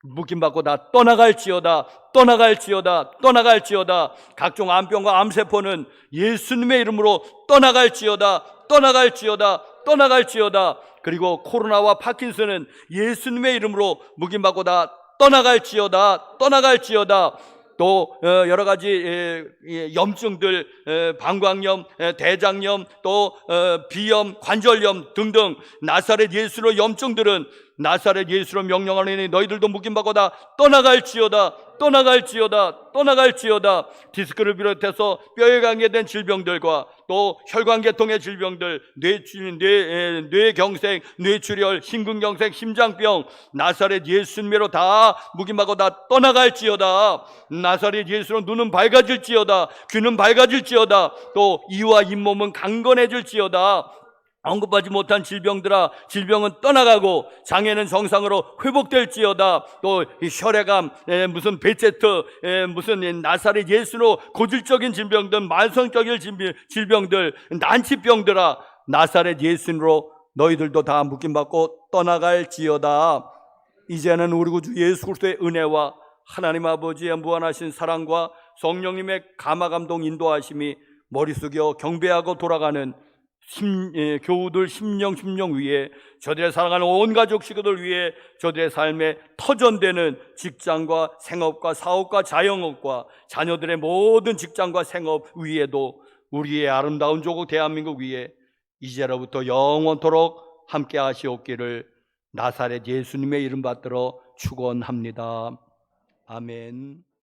묶임받고 다 떠나갈지어다. 떠나갈지어다. 떠나갈지어다. 각종 암병과 암세포는 예수님의 이름으로 떠나갈지어다. 떠나갈지어다. 떠나갈지어다. 그리고 코로나와 파킨슨은 예수님의 이름으로 묶임받고 다 떠나갈지어다. 떠나갈지어다. 또 여러 가지 염증들, 방광염, 대장염, 또 비염, 관절염 등등 나사렛 예수로 염증들은 나사렛 예수로 명령하니 너희들도 묶임받고 다 떠나갈지어다. 떠나갈지어다. 떠나갈지어다. 디스크를 비롯해서 뼈에 관계된 질병들과 또 혈관계통의 질병들, 뇌경색, 뇌출혈, 심근경색, 심장병, 나사렛 예수님으로 다 묶임받고 다 떠나갈지어다. 나사렛 예수로 눈은 밝아질지어다. 귀는 밝아질지어다. 또 이와 잇몸은 강건해질지어다. 언급하지 못한 질병들아, 질병은 떠나가고 장애는 정상으로 회복될지어다. 또 혈액암, 무슨 베체트, 무슨 나사렛 예수로 고질적인 질병들, 만성적인 질병들, 난치병들아, 나사렛 예수로 너희들도 다 묶임받고 떠나갈지어다. 이제는 우리 구주 예수 그리스도의 은혜와 하나님 아버지의 무한하신 사랑과 성령님의 감화감동 인도하심이 머리 숙여 경배하고 돌아가는 교우들 심령 위에, 저들의 사랑하는 온 가족 식구들 위에, 저들의 삶에 터전되는 직장과 생업과 사업과 자영업과 자녀들의 모든 직장과 생업 위에도 우리의 아름다운 조국 대한민국 위에 이제로부터 영원토록 함께 하시옵기를 나사렛 예수님의 이름 받들어 축원합니다. 아멘.